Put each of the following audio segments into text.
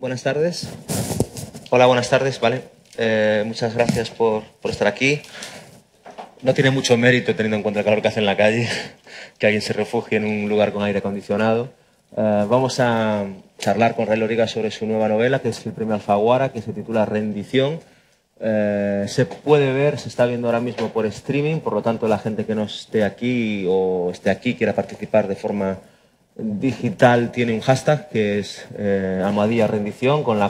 Buenas tardes. Hola, buenas tardes, vale. Muchas gracias por estar aquí. No tiene mucho mérito teniendo en cuenta el calor que hace en la calle, que alguien se refugie en un lugar con aire acondicionado. Vamos a charlar con Ray Loriga sobre su nueva novela, que es el Premio Alfaguara, que se titula Rendición. Se puede ver, se está viendo ahora mismo por streaming, por lo tanto la gente que no esté aquí o esté aquí quiera participar de forma digital tiene un hashtag que es Almohadilla Rendición, con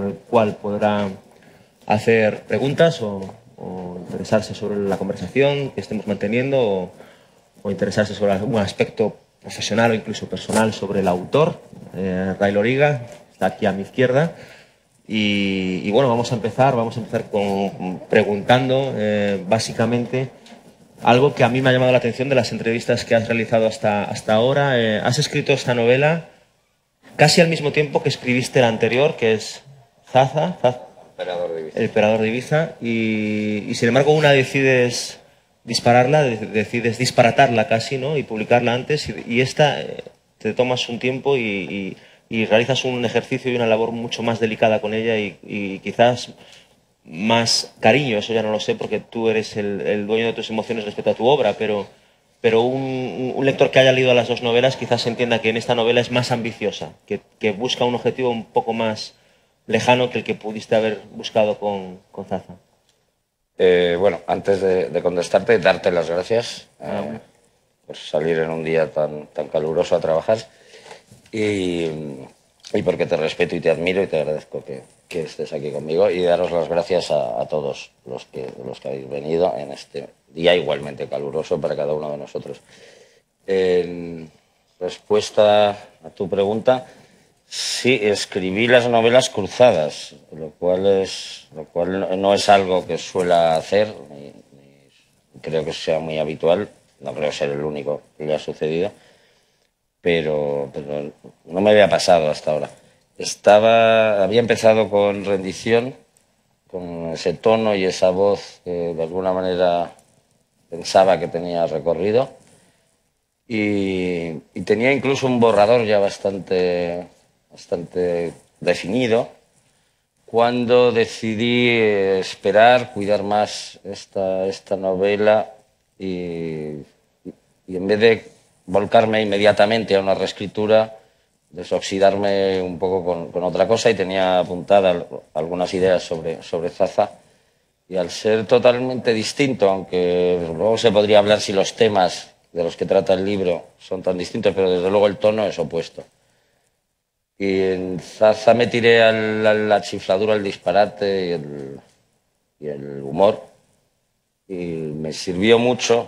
el cual podrá hacer preguntas o interesarse sobre la conversación que estemos manteniendo o interesarse sobre algún aspecto profesional o incluso personal sobre el autor. Ray Loriga está aquí a mi izquierda. Y bueno, vamos a empezar preguntando básicamente algo que a mí me ha llamado la atención de las entrevistas que has realizado hasta ahora. Has escrito esta novela casi al mismo tiempo que escribiste la anterior, que es Zaza, El Emperador de Ibiza, y sin embargo una decides dispararla, decides disparatarla casi, ¿no? Y publicarla antes, y esta te tomas un tiempo y realizas un ejercicio y una labor mucho más delicada con ella y quizás más cariño, eso ya no lo sé porque tú eres el dueño de tus emociones respecto a tu obra, pero un lector que haya leído las dos novelas quizás entienda que en esta novela es más ambiciosa, que busca un objetivo un poco más lejano que el que pudiste haber buscado con Zaza. Bueno, antes de contestarte, darte las gracias por salir en un día tan caluroso a trabajar y porque te respeto y te admiro y te agradezco que estés aquí conmigo, y daros las gracias a todos los que habéis venido en este día igualmente caluroso para cada uno de nosotros. En respuesta a tu pregunta, sí, escribí las novelas cruzadas, lo cual no es algo que suela hacer, ni creo que sea muy habitual, no creo ser el único que le ha sucedido, pero no me había pasado hasta ahora. Había empezado con Rendición, con ese tono y esa voz que de alguna manera pensaba que tenía recorrido, y tenía incluso un borrador ya bastante definido, cuando decidí esperar, cuidar más esta novela y en vez de volcarme inmediatamente a una reescritura, desoxidarme un poco con otra cosa, y tenía apuntadas algunas ideas sobre Zaza. Y al ser totalmente distinto, aunque luego se podría hablar si los temas de los que trata el libro son tan distintos, pero desde luego el tono es opuesto. Y en Zaza me tiré a la chifladura, al disparate y el humor, y me sirvió mucho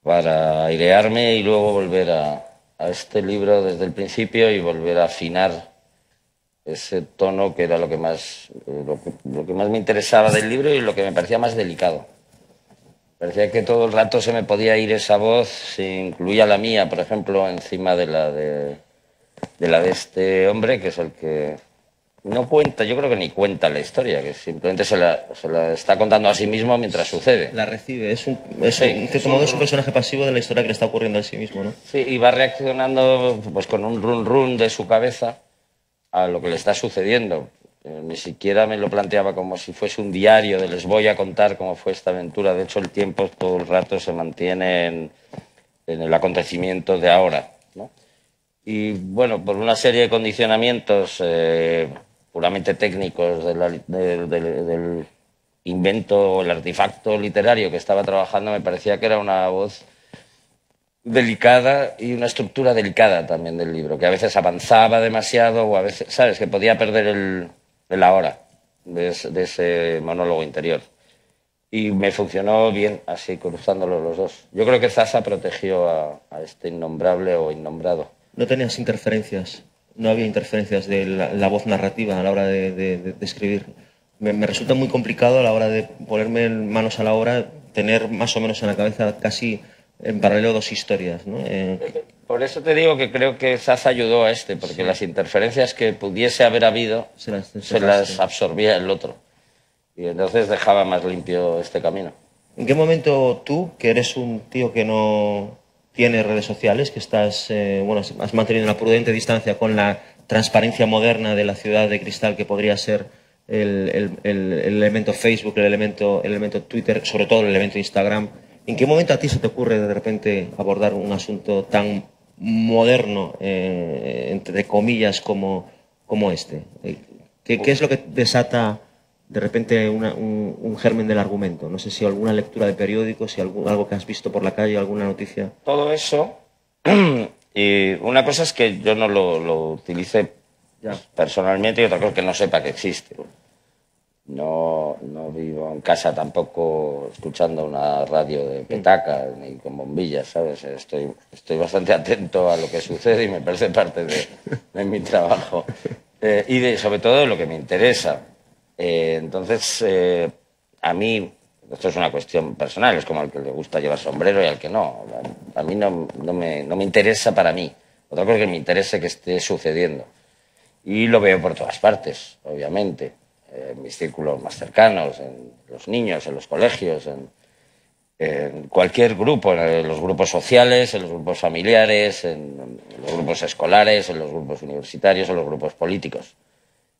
para airearme y luego volver a este libro desde el principio y volver a afinar ese tono que era lo que más me interesaba del libro y lo que me parecía más delicado. Parecía que todo el rato se me podía ir esa voz, si incluía la mía, por ejemplo, encima de la de este hombre, que es el que no cuenta, yo creo que ni cuenta la historia, que simplemente se la está contando a sí mismo mientras sucede. La recibe, en cierto modo es un personaje pasivo de la historia que le está ocurriendo a sí mismo, ¿no? Sí, y va reaccionando pues con un run run de su cabeza a lo que le está sucediendo. Ni siquiera me lo planteaba como si fuese un diario de les voy a contar cómo fue esta aventura. De hecho, el tiempo todo el rato se mantiene en el acontecimiento de ahora, ¿no? Y bueno, por una serie de condicionamientos puramente técnicos del invento o el artefacto literario que estaba trabajando, me parecía que era una voz delicada y una estructura delicada también del libro, que a veces avanzaba demasiado o a veces, ¿sabes?, que podía perder el ahora de ese monólogo interior. Y me funcionó bien así, cruzándolo los dos. Yo creo que Zaza protegió a este innombrable o innombrado. No tenías interferencias, no había interferencias de la voz narrativa a la hora de escribir. Me resulta muy complicado a la hora de ponerme manos a la obra, tener más o menos en la cabeza casi en paralelo dos historias, ¿no? Por eso te digo que creo que Zaza ayudó a porque sí, las interferencias que pudiese haber habido se las absorbía el otro. Y entonces dejaba más limpio este camino. ¿En qué momento tú, que eres un tío que no tiene redes sociales, que estás, has mantenido una prudente distancia con la transparencia moderna de la ciudad de cristal que podría ser el elemento Facebook, el elemento Twitter, sobre todo el elemento Instagram. ¿En qué momento a ti se te ocurre de repente abordar un asunto tan moderno, entre comillas, como este? ¿Qué es lo que desata de repente un germen del argumento? No sé si alguna lectura de periódicos, si algo que has visto por la calle, alguna noticia. Todo eso, y una cosa es que yo no lo utilice personalmente y otra cosa es que no sepa que existe. No vivo en casa tampoco escuchando una radio de petaca ni con bombillas, ¿sabes? Estoy bastante atento a lo que sucede y me parece parte de mi trabajo. Y sobre todo de lo que me interesa. Entonces, a mí, esto es una cuestión personal, es como al que le gusta llevar sombrero y al que no. A mí no me interesa para mí. Otra cosa es que me interese que esté sucediendo. Y lo veo por todas partes, obviamente. En mis círculos más cercanos, en los niños, en los colegios, en cualquier grupo, en los grupos sociales, en los grupos familiares, en los grupos escolares, en los grupos universitarios, en los grupos políticos.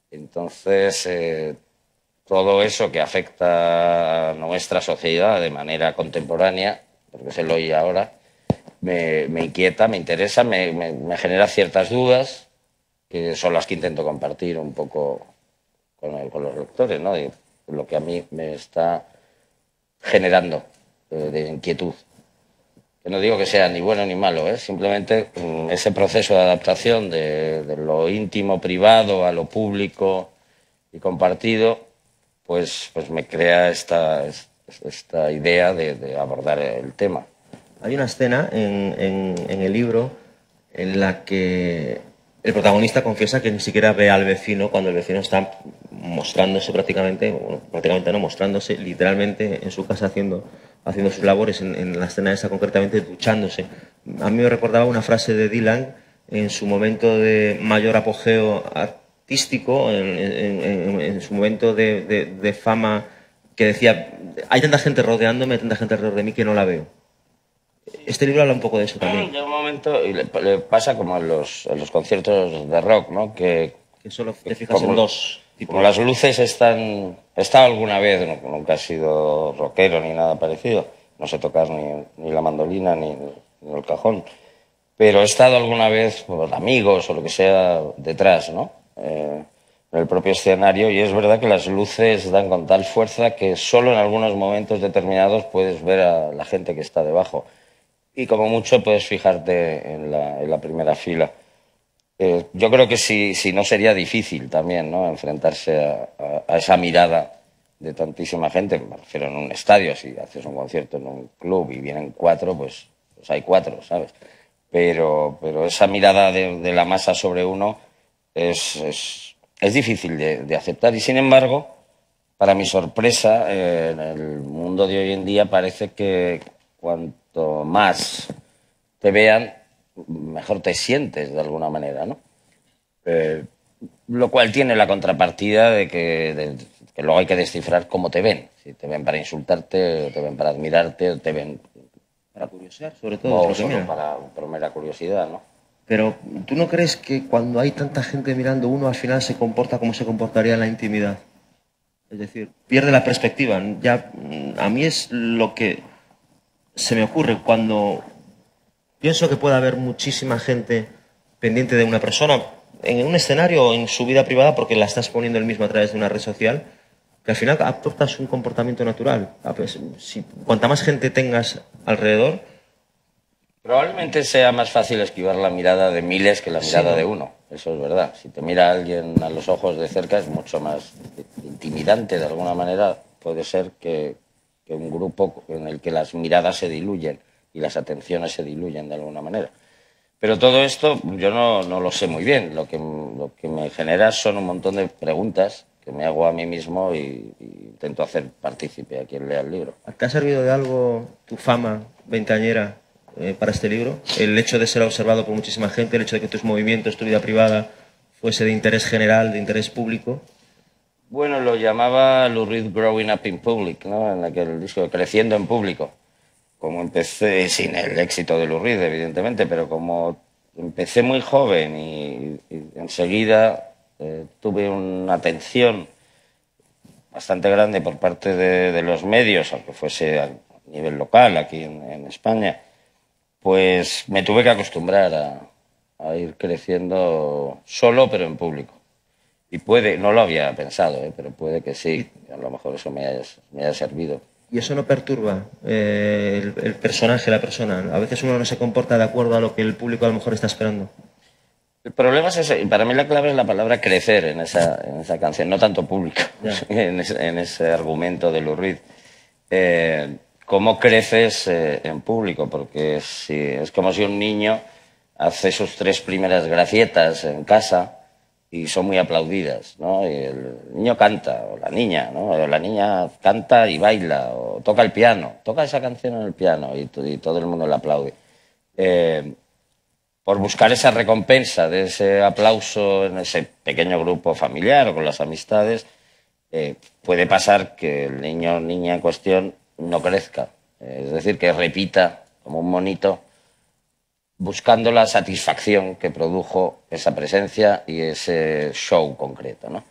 Entonces, todo eso que afecta a nuestra sociedad de manera contemporánea, porque es el hoy y ahora, me inquieta, me interesa, me genera ciertas dudas, que son las que intento compartir un poco con los lectores, ¿no? De lo que a mí me está generando de inquietud. Que no digo que sea ni bueno ni malo, simplemente ese proceso de adaptación de lo íntimo, privado, a lo público y compartido, pues me crea esta idea de abordar el tema. Hay una escena en el libro en la que el protagonista confiesa que ni siquiera ve al vecino cuando el vecino está mostrándose mostrándose literalmente en su casa haciendo sus labores, en la escena esa concretamente duchándose. A mí me recordaba una frase de Dylan en su momento de mayor apogeo artístico, en su momento de fama, que decía: hay tanta gente rodeándome, hay tanta gente alrededor de mí que no la veo. Este libro habla un poco de eso también. Llega un momento, y le pasa como en los conciertos de rock, ¿no? Que solo te fijas en dos tipos. Como las luces he estado alguna vez, nunca he sido rockero ni nada parecido, no sé tocar ni la mandolina ni el cajón, pero he estado alguna vez con amigos o lo que sea detrás, ¿no? En el propio escenario, y es verdad que las luces dan con tal fuerza que solo en algunos momentos determinados puedes ver a la gente que está debajo. Y como mucho puedes fijarte en la primera fila. Yo creo que si no sería difícil también, ¿no? Enfrentarse a esa mirada de tantísima gente. Me refiero en un estadio, si haces un concierto en un club y vienen 4, pues hay 4, ¿sabes? Pero esa mirada de la masa sobre uno es difícil de aceptar. Y sin embargo, para mi sorpresa, en el mundo de hoy en día parece que cuanto más te vean, mejor te sientes de alguna manera, ¿no? Lo cual tiene la contrapartida de que luego hay que descifrar cómo te ven. Si te ven para insultarte, o te ven para admirarte, o te ven para curiosear, sobre todo. O solo por mera curiosidad, ¿no? Pero ¿tú no crees que cuando hay tanta gente mirando, uno al final se comporta como se comportaría en la intimidad? Es decir, pierde la perspectiva. Ya, a mí es lo que se me ocurre cuando pienso que puede haber muchísima gente pendiente de una persona en un escenario o en su vida privada porque la estás poniendo él mismo a través de una red social, que al final adoptas un comportamiento natural. Cuanta más gente tengas alrededor, probablemente sea más fácil esquivar la mirada de miles que la mirada de uno. Eso es verdad. Si te mira alguien a los ojos de cerca es mucho más intimidante de alguna manera. Puede ser que un grupo en el que las miradas se diluyen y las atenciones se diluyen de alguna manera. Pero todo esto yo no lo sé muy bien. Lo que me genera son un montón de preguntas que me hago a mí mismo y intento hacer partícipe a quien lea el libro. ¿Te ha servido de algo tu fama veinteañera para este libro? El hecho de ser observado por muchísima gente, el hecho de que tus movimientos, tu vida privada, fuese de interés general, de interés público. Bueno, lo llamaba Lou Reed Growing Up in Public, ¿no? En aquel disco, Creciendo en Público. Como empecé, sin el éxito de Lou Reed, evidentemente, pero como empecé muy joven y enseguida tuve una atención bastante grande por parte de los medios, aunque fuese a nivel local aquí en España, pues me tuve que acostumbrar a ir creciendo solo, pero en público. Y no lo había pensado, pero puede que sí, a lo mejor eso me haya servido. ¿Y eso no perturba el personaje, la persona? A veces uno no se comporta de acuerdo a lo que el público a lo mejor está esperando. El problema es ese, y para mí la clave es la palabra crecer en esa canción, no tanto público, en ese argumento de Lou Reed. ¿Cómo creces en público? Porque es como si un niño hace sus 3 primeras gracietas en casa y son muy aplaudidas, ¿no? Y el niño canta, o la niña, ¿no? O la niña canta y baila, o toca el piano, toca esa canción en el piano y todo el mundo la aplaude. Por buscar esa recompensa de ese aplauso en ese pequeño grupo familiar o con las amistades, puede pasar que el niño o niña en cuestión no crezca. Es decir, que repita como un monito buscando la satisfacción que produjo esa presencia y ese show concreto, ¿no?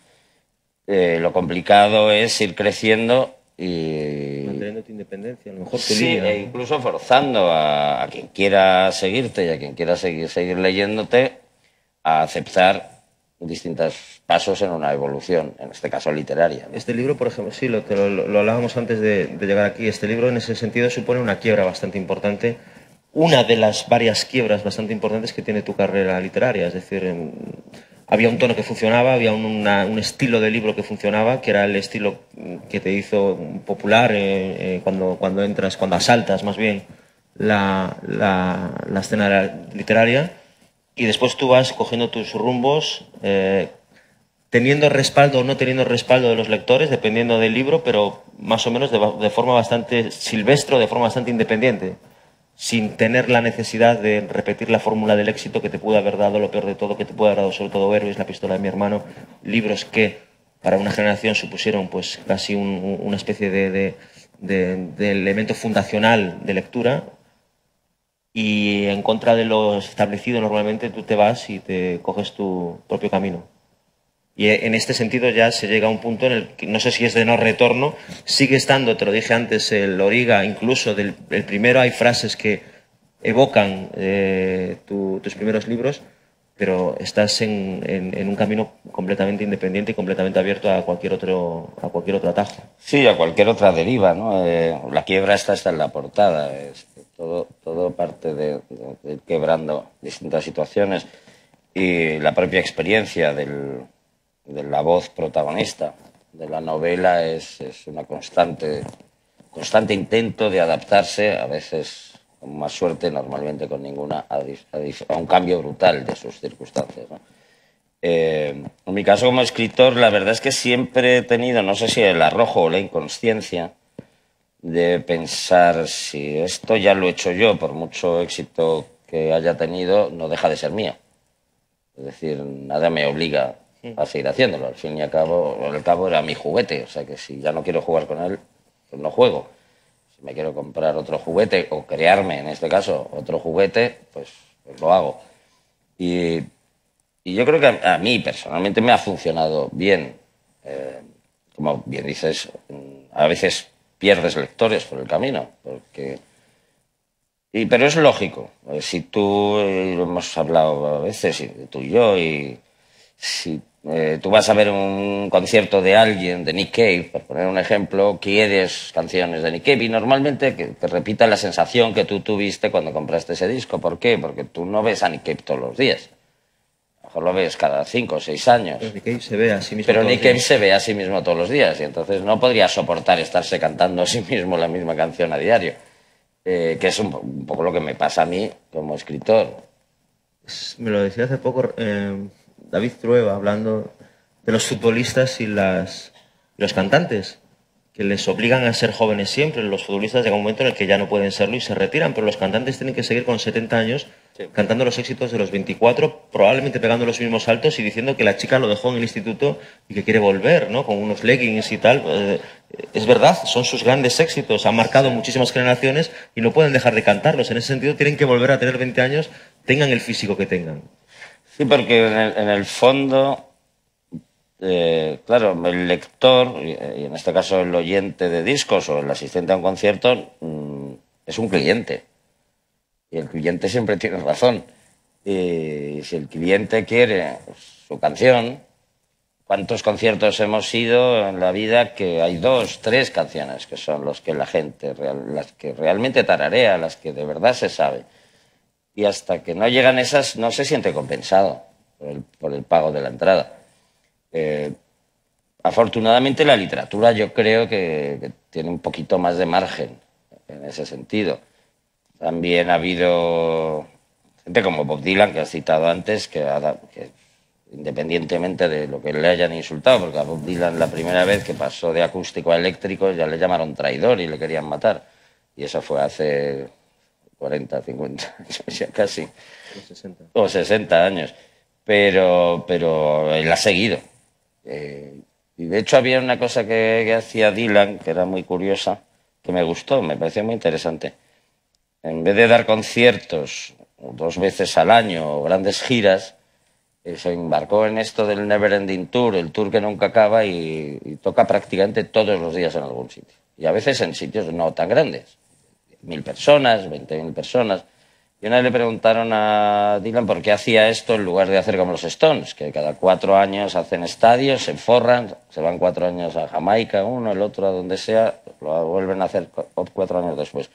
Lo complicado es ir creciendo y manteniendo tu independencia, a lo mejor tu sí, línea. e incluso forzando a quien quiera seguirte y a quien quiera seguir leyéndote a aceptar distintos pasos en una evolución, en este caso literaria, ¿no? Este libro, por ejemplo, sí, lo hablábamos antes de llegar aquí, este libro en ese sentido supone una quiebra bastante importante, una de las varias quiebras bastante importantes que tiene tu carrera literaria, es decir, había un tono que funcionaba, había un estilo de libro que funcionaba, que era el estilo que te hizo popular cuando entras, cuando asaltas más bien la escena literaria, y después tú vas cogiendo tus rumbos, teniendo respaldo o no teniendo respaldo de los lectores, dependiendo del libro, pero más o menos de forma bastante silvestre, de forma bastante independiente, sin tener la necesidad de repetir la fórmula del éxito que te pudo haber dado Lo peor de todo, que te pudo haber dado Sobre todo Héroes, La pistola de mi hermano, libros que para una generación supusieron pues casi una especie de elemento fundacional de lectura, y en contra de lo establecido normalmente tú te vas y te coges tu propio camino. Y en este sentido ya se llega a un punto en el que, no sé si es de no retorno, sigue estando, te lo dije antes, el Origa, incluso el primero hay frases que evocan tus primeros libros, pero estás en un camino completamente independiente y completamente abierto a cualquier otro atajo. Sí, a cualquier otra deriva, ¿no? La quiebra está en la portada, todo parte de ir quebrando distintas situaciones y la propia experiencia de la voz protagonista de la novela es una constante intento de adaptarse, a veces con más suerte, normalmente con ninguna, a un cambio brutal de sus circunstancias, ¿no? En mi caso como escritor, la verdad es que siempre he tenido, no sé si el arrojo o la inconsciencia, de pensar si esto ya lo he hecho yo, por mucho éxito que haya tenido, no deja de ser mío. Es decir, nada me obliga a seguir haciéndolo. Al fin y al cabo era mi juguete, o sea que si ya no quiero jugar con él, pues no juego. Si me quiero comprar otro juguete o crearme, en este caso, otro juguete, pues lo hago. Y yo creo que a mí personalmente me ha funcionado bien. Como bien dices, a veces pierdes lectores por el camino, pero es lógico. Si tú, lo hemos hablado a veces, tú y yo, y si tú vas a ver un concierto de alguien, de Nick Cave, por poner un ejemplo, quieres canciones de Nick Cave y normalmente que te repita la sensación que tú tuviste cuando compraste ese disco. ¿Por qué? Porque tú no ves a Nick Cave todos los días. A lo mejor lo ves cada 5 o 6 años. Pero Nick Cave se ve a sí mismo. Pero Nick Cave se ve a sí mismo todos los días y entonces no podría soportar estarse cantando a sí mismo la misma canción a diario. Que es un poco lo que me pasa a mí como escritor. Me lo decía hace poco David Trueba, hablando de los futbolistas y los cantantes, que les obligan a ser jóvenes siempre. Los futbolistas llega un momento en el que ya no pueden serlo y se retiran, pero los cantantes tienen que seguir con 70 años cantando los éxitos de los 24, probablemente pegando los mismos saltos y diciendo que la chica lo dejó en el instituto y que quiere volver, ¿no? Con unos leggings y tal. Es verdad, son sus grandes éxitos, han marcado muchísimas generaciones y no pueden dejar de cantarlos. En ese sentido tienen que volver a tener 20 años, tengan el físico que tengan. Sí, porque en el fondo, claro, el lector, y en este caso el oyente de discos o el asistente a un concierto, es un cliente. Y el cliente siempre tiene razón. Y si el cliente quiere su canción, ¿cuántos conciertos hemos ido en la vida que hay 2, 3 canciones que son los que la gente, las que realmente tararea, las que de verdad se sabe? Y hasta que no llegan esas no se siente compensado por el pago de la entrada. Afortunadamente la literatura yo creo que tiene un poquito más de margen en ese sentido. También ha habido gente como Bob Dylan, que has citado antes, que independientemente de lo que le hayan insultado, porque a Bob Dylan la primera vez que pasó de acústico a eléctrico ya le llamaron traidor y le querían matar. Y eso fue hace 40, 50 años ya casi. O 60 años. Pero él ha seguido. Y de hecho había una cosa que hacía Dylan, que era muy curiosa, que me gustó, me pareció muy interesante. En vez de dar conciertos 2 veces al año o grandes giras, se embarcó en esto del Never Ending Tour, el tour que nunca acaba y toca prácticamente todos los días en algún sitio. Y a veces en sitios no tan grandes, 1.000 personas, 20.000 personas. Y una vez le preguntaron a Dylan por qué hacía esto en lugar de hacer como los Stones, que cada 4 años hacen estadios, se forran, se van 4 años a Jamaica, uno, el otro a donde sea, lo vuelven a hacer 4 años después.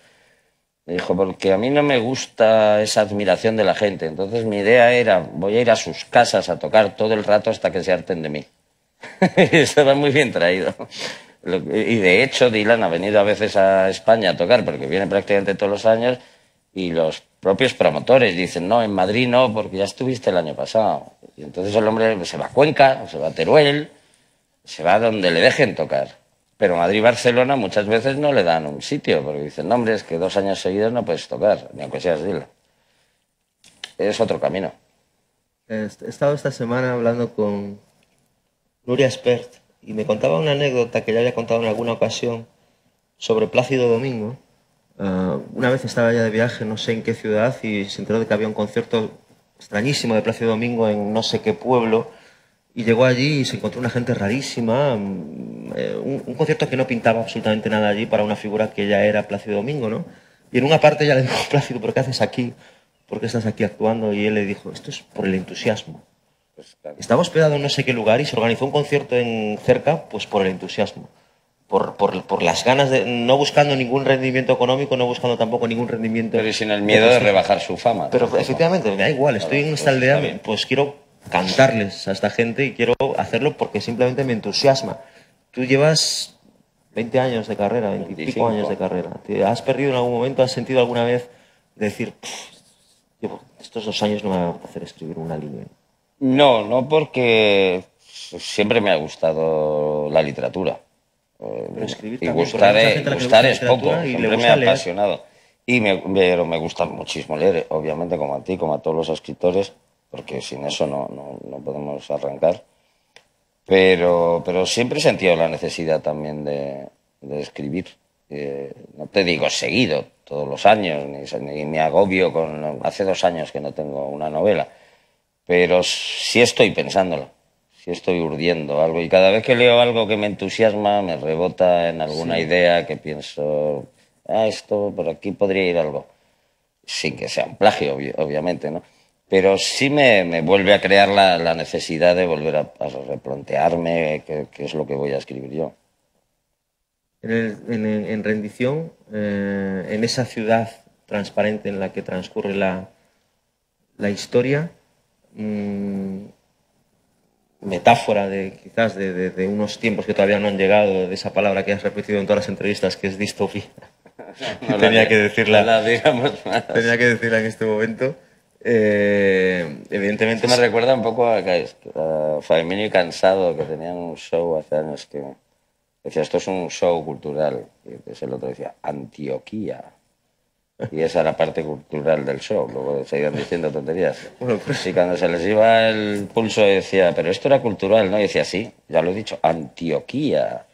Me dijo, porque a mí no me gusta esa admiración de la gente. Entonces mi idea era, voy a ir a sus casas a tocar todo el rato hasta que se harten de mí. Estaba muy bien traído. Y de hecho Dylan ha venido a veces a España a tocar, porque viene prácticamente todos los años, y los propios promotores dicen, no, en Madrid no, porque ya estuviste el año pasado. Y entonces el hombre se va a Cuenca, se va a Teruel, se va a donde le dejen tocar. Pero Madrid y Barcelona muchas veces no le dan un sitio, porque dicen, no, hombre, es que 2 años seguidos no puedes tocar, ni aunque seas Dylan. Es otro camino. He estado esta semana hablando con Nuria Espert y me contaba una anécdota que ya había contado en alguna ocasión sobre Plácido Domingo. Una vez estaba ya de viaje, no sé en qué ciudad, y se enteró de que había un concierto extrañísimo de Plácido Domingo en no sé qué pueblo, y llegó allí y se encontró una gente rarísima, un concierto que no pintaba absolutamente nada allí para una figura que ya era Plácido Domingo, ¿no? Y en una parte ya le dijo, Plácido, ¿pero qué haces aquí? ¿Por qué estás aquí actuando? Y él le dijo, esto es por el entusiasmo. Pues, claro. Estaba hospedado en no sé qué lugar y se organizó un concierto cerca, pues por el entusiasmo. Por las ganas de, no buscando ningún rendimiento económico, no buscando tampoco ningún rendimiento. Pero y sin el miedo de rebajar su fama. Pero efectivamente, me da igual, estoy en esta aldea, pues quiero cantarles a esta gente y quiero hacerlo porque simplemente me entusiasma. Tú llevas 20 años de carrera, 20 y pico 25 años de carrera. ¿Te has perdido en algún momento? ¿Has sentido alguna vez decir, llevo estos 2 años no me va a hacer escribir una línea? No, no porque siempre me ha gustado la literatura. Pero escribir Y también, porque hay mucha gente a la que le gusta gustar la es poco, literatura y le siempre me gusta ha leer. apasionado. Pero me gusta muchísimo leer, obviamente como a ti, como a todos los escritores, porque sin eso no podemos arrancar. Pero siempre he sentido la necesidad también de escribir. No te digo seguido, todos los años, ni me agobio con... Hace 2 años que no tengo una novela, pero sí estoy pensándolo. Sí estoy urdiendo algo y cada vez que leo algo que me entusiasma me rebota en alguna idea que pienso, esto por aquí podría ir algo, sin que sea un plagio, obviamente, ¿no? Pero sí me vuelve a crear la necesidad de volver a replantearme qué es lo que voy a escribir yo. En rendición, en esa ciudad transparente en la que transcurre la historia, metáfora de quizás de unos tiempos que todavía no han llegado, de esa palabra que has repetido en todas las entrevistas, que es distopía. Tenía que decirla. Tenía que decirla en este momento. Evidentemente me recuerda un poco a Faemino y Cansado, que tenían un show hace años que decía, esto es un show cultural. Y entonces el otro decía, Antioquía. Y esa era parte cultural del show, luego se iban diciendo tonterías. Bueno, pues... Y cuando se les iba el pulso decía, pero esto era cultural, ¿no? Y decía, sí, ya lo he dicho, Antioquía.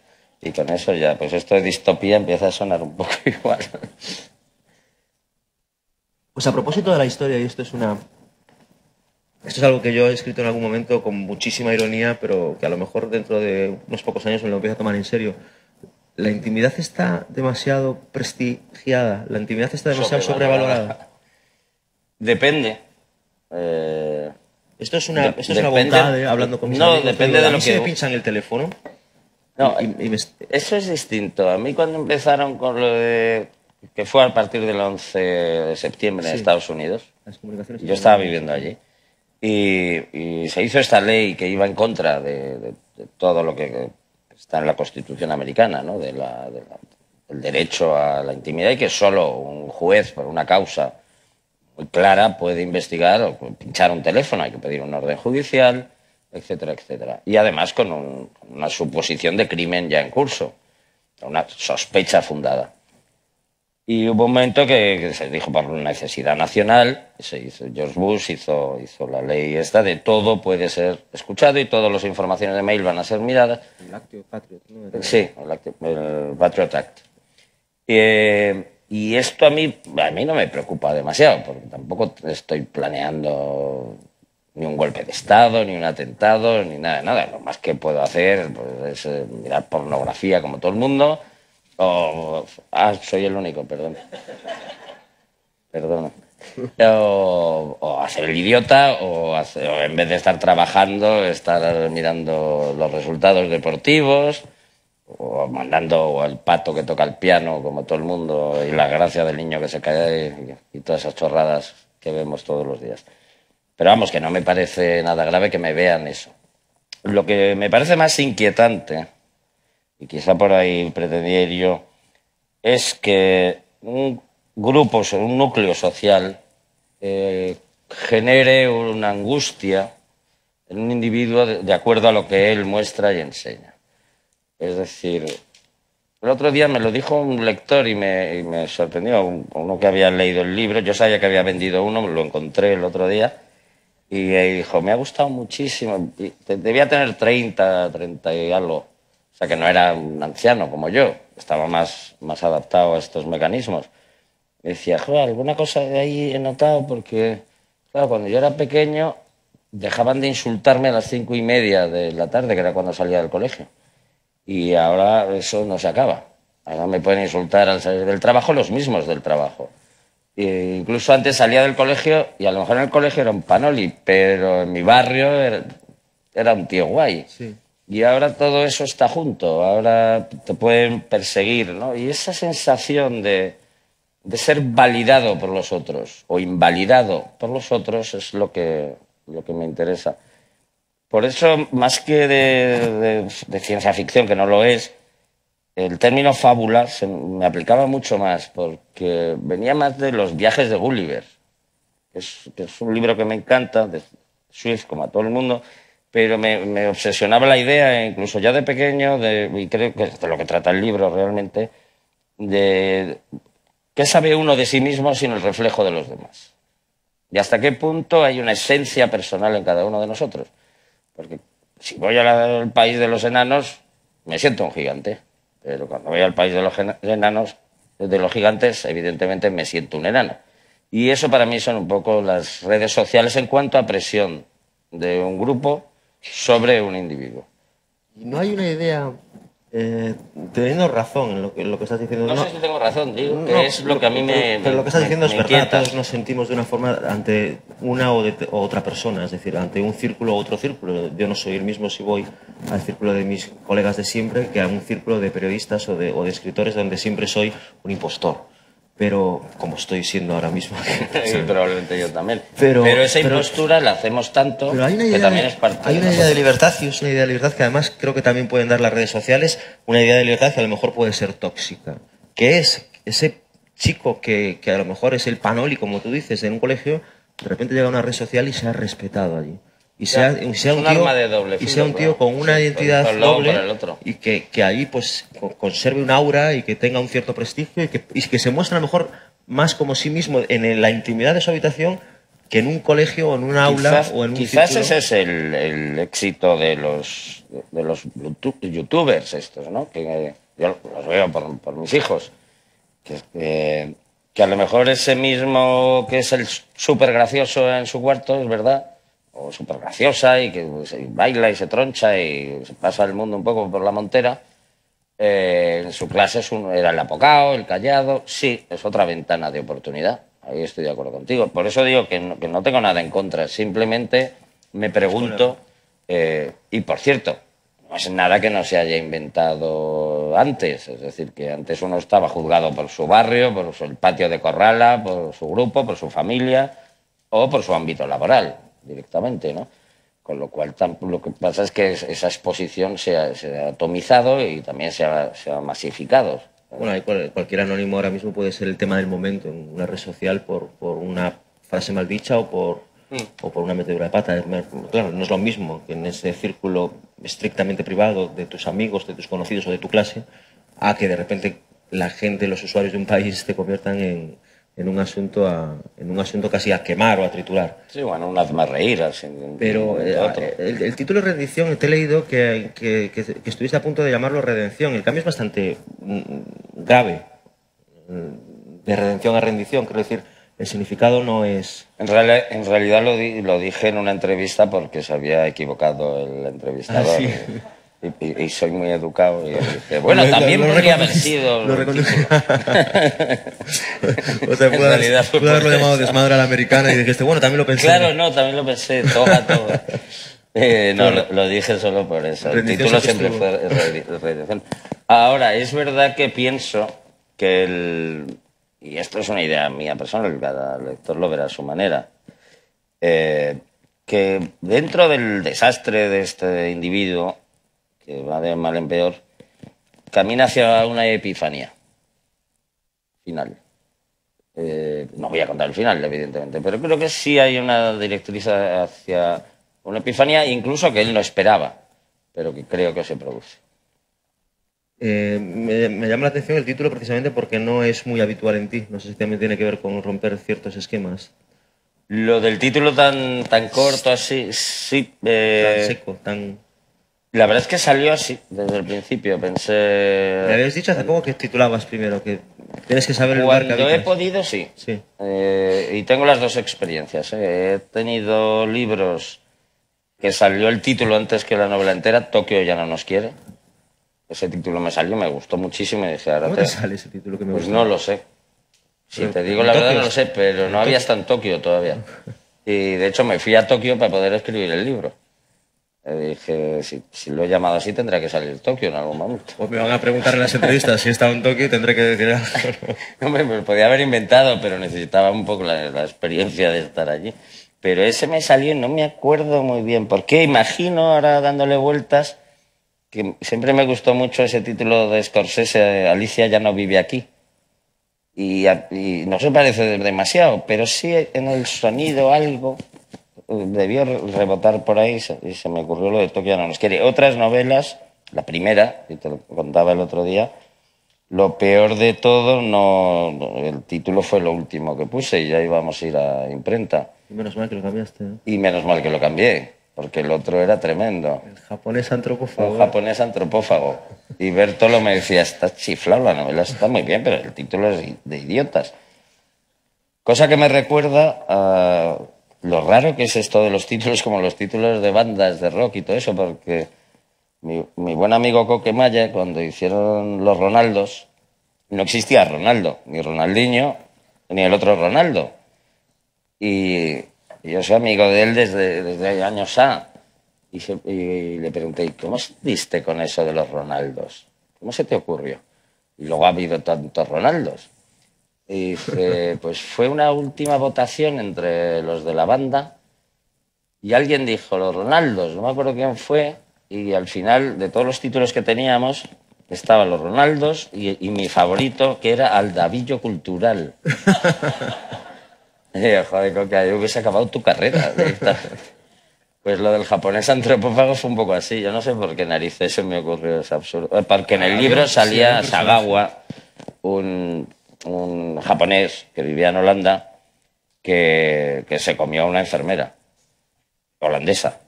Y con eso ya, pues esto de distopía empieza a sonar un poco igual. Pues a propósito de la historia, y esto es una Esto es algo que yo he escrito en algún momento con muchísima ironía, pero que a lo mejor dentro de unos pocos años me lo empiezo a tomar en serio. La intimidad está demasiado prestigiada, la intimidad está demasiado sobrevalorada. Depende. Esto es una bondad, hablando con mis amigos. No, depende de lo que... se me pinchan el teléfono. No, eso es distinto. A mí cuando empezaron con lo de... que fue a partir del 11 de septiembre en Estados Unidos. Yo estaba viviendo allí. Y se hizo esta ley que iba en contra de todo lo que está en la Constitución americana, ¿no? Del derecho a la intimidad, y que solo un juez por una causa muy clara puede investigar o pinchar un teléfono, hay que pedir un orden judicial, etcétera, etcétera. Y además con una suposición de crimen ya en curso, una sospecha fundada. Y hubo un momento que se dijo por una necesidad nacional, George Bush hizo la ley esta de todo puede ser escuchado y todas las informaciones de mail van a ser miradas. El Acto Patriot, ¿no? Sí, el Patriot Act. Y esto a mí no me preocupa demasiado, porque tampoco estoy planeando ni un golpe de Estado, ni un atentado, ni nada. Lo más que puedo hacer pues, es mirar pornografía como todo el mundo. Soy el único, perdón. O hacer el idiota, o en vez de estar trabajando, estar mirando los resultados deportivos, o mandando al pato que toca el piano, como todo el mundo, y la gracia del niño que se cae, y todas esas chorradas que vemos todos los días. Pero vamos, que no me parece nada grave que me vean eso. Lo que me parece más inquietante, y quizá por ahí pretendía ir yo, es que un grupo, un núcleo social, genere una angustia en un individuo de acuerdo a lo que él muestra y enseña. Es decir, el otro día me lo dijo un lector y me sorprendió, uno que había leído el libro. Yo sabía que había vendido uno, lo encontré el otro día, y dijo, me ha gustado muchísimo. Debía tener 30 y algo. O sea, que no era un anciano como yo, estaba más adaptado a estos mecanismos. Me decía, joder, alguna cosa de ahí he notado, porque, claro, cuando yo era pequeño dejaban de insultarme a las 5:30 de la tarde, que era cuando salía del colegio. Y ahora eso no se acaba. Ahora me pueden insultar al salir del trabajo los mismos del trabajo. Incluso antes salía del colegio y a lo mejor en el colegio era un panoli, pero en mi barrio era un tío guay. Sí. Y ahora todo eso está junto, ahora te pueden perseguir, ¿no? Y esa sensación de ser validado por los otros o invalidado por los otros es lo que me interesa. Por eso, más que de ciencia ficción, que no lo es, el término fábula me aplicaba mucho más, porque venía más de los viajes de Gulliver, que es un libro que me encanta, de Swift, como a todo el mundo, pero me obsesionaba la idea, incluso ya de pequeño, y creo que es de lo que trata el libro realmente, de qué sabe uno de sí mismo sin el reflejo de los demás. Y hasta qué punto hay una esencia personal en cada uno de nosotros. Porque si voy al país de los enanos, me siento un gigante. Pero cuando voy al país de los enanos, de los gigantes, evidentemente me siento un enano. Y eso para mí son un poco las redes sociales en cuanto a presión de un grupo sobre un individuo. Y no hay una idea, teniendo razón en lo que estás diciendo. No sé si tengo razón, digo, que es lo que a mí me Pero lo que estás diciendo es verdad, inquieta. todos nos sentimos de una forma ante una o otra persona, es decir, ante un círculo o otro círculo. Yo no soy el mismo si voy al círculo de mis colegas de siempre que a un círculo de periodistas o de escritores donde siempre soy un impostor. Pero, como estoy siendo ahora mismo. Sí, probablemente yo también. Pero esa impostura la hacemos tanto que también es parte hay una idea de libertad, y es una idea de libertad que además creo que también pueden dar las redes sociales, una idea de libertad que a lo mejor puede ser tóxica, que es ese chico que a lo mejor es el panoli, como tú dices, en un colegio, de repente llega a una red social y se ha respetado allí. Y sea un tío con una identidad doble y que ahí pues conserve un aura y que tenga un cierto prestigio y que se muestre a lo mejor más como sí mismo en la intimidad de su habitación que en un colegio o en un aula o en un Quizás círculo. ese es el éxito de los youtubers estos, ¿no? Que yo los veo por mis hijos. Que a lo mejor ese mismo que es el súper gracioso en su cuarto, es verdad, o súper graciosa y que pues, baila y se troncha y se pasa el mundo un poco por la montera. En su clase era el apocao, el callado. Sí, es otra ventana de oportunidad. Ahí estoy de acuerdo contigo. Por eso digo que no tengo nada en contra. Simplemente me pregunto, y por cierto, no es nada que no se haya inventado antes. Es decir, que antes uno estaba juzgado por su barrio, por el patio de Corrala, por su grupo, por su familia o por su ámbito laboral directamente, ¿no? Con lo cual, lo que pasa es que esa exposición se ha atomizado y también se ha masificado. Bueno, ahí cualquier anónimo ahora mismo puede ser el tema del momento en una red social por una frase mal dicha o por una metedura de pata. Claro, no es lo mismo que en ese círculo estrictamente privado de tus amigos, de tus conocidos o de tu clase, a que de repente la gente, los usuarios de un país te conviertan en un asunto casi a quemar o a triturar. Sí, bueno, un hazme reír. Pero el título Redención, te he leído que estuviste a punto de llamarlo Redención. El cambio es bastante grave, de redención a rendición. Quiero decir, el significado no es... En realidad lo dije en una entrevista porque se había equivocado el entrevistador. Ah, sí. Y soy muy educado y dije, bueno, también podría haber sido... O sea, pudo haberlo llamado Desmadre a la Americana y dijiste, bueno, también lo pensé. Claro, no, también lo pensé, toga. No, lo dije solo por eso. El título siempre fue Redención. Ahora, es verdad que pienso que y esto es una idea mía personal, cada lector lo verá a su manera, que dentro del desastre de este individuo, que va de mal en peor, camina hacia una epifanía final. No voy a contar el final, evidentemente, pero creo que sí hay una directriz hacia una epifanía, incluso que él no esperaba, pero que creo que se produce. Me llama la atención el título precisamente porque no es muy habitual en ti. No sé si también tiene que ver con romper ciertos esquemas. Lo del título tan corto así, sí. Tan seco, tan... La verdad es que salió así desde el principio. Pensé... Me habías dicho hace poco que titulabas primero, que tienes que saber el lugar que habitas. Cuando he podido, sí. Y tengo las dos experiencias. He tenido libros que salió el título antes que la novela entera. Tokio ya no nos quiere. Ese título me salió, me gustó muchísimo y dije, ahora ¿Cómo te sale ese título que me gusta? Pues no lo sé. Si te digo la verdad no lo sé, pero no había estado en Tokio todavía. Y de hecho me fui a Tokio para poder escribir el libro. Dije, si lo he llamado así tendrá que salir Tokio en algún momento. Pues me van a preguntar en las entrevistas si he estado en Tokio y tendré que decir algo. Hombre, me lo podía haber inventado, pero necesitaba un poco la experiencia de estar allí. Pero ese me salió y no me acuerdo muy bien. Porque imagino, ahora dándole vueltas, que siempre me gustó mucho ese título de Scorsese, Alicia ya no vive aquí. Y no se parece demasiado, pero sí en el sonido algo debió rebotar por ahí y se me ocurrió lo de Tokio ya no nos quiere. Otras novelas, la primera, que te lo contaba el otro día, lo peor de todo, el título fue lo último que puse y ya íbamos a ir a imprenta. Y menos mal que lo cambiaste, ¿eh? Y menos mal que lo cambié, porque el otro era tremendo. El japonés antropófago. Un japonés antropófago. Y Bertolo me decía, está chiflado, la novela está muy bien, pero el título es de idiotas. Cosa que me recuerda a lo raro que es esto de los títulos, como los títulos de bandas de rock y todo eso, porque mi buen amigo Coque Maya, cuando hicieron Los Ronaldos, no existía Ronaldo, ni Ronaldinho, ni el otro Ronaldo. Y yo soy amigo de él desde años A. Y le pregunté, ¿cómo diste con eso de los Ronaldos? ¿Cómo se te ocurrió? Y luego ha habido tantos Ronaldos. Y dice, pues fue una última votación entre los de la banda y alguien dijo, los Ronaldos, no me acuerdo quién fue, y al final, de todos los títulos que teníamos, estaban los Ronaldos y mi favorito, que era Aldavillo Cultural. Y yo, joder, Coca, yo hubiese acabado tu carrera. Pues lo del japonés antropófago fue un poco así. Yo no sé por qué narices se me ocurrió, es absurdo. Porque en el libro salía Sagawa, un japonés que vivía en Holanda, que se comió a una enfermera holandesa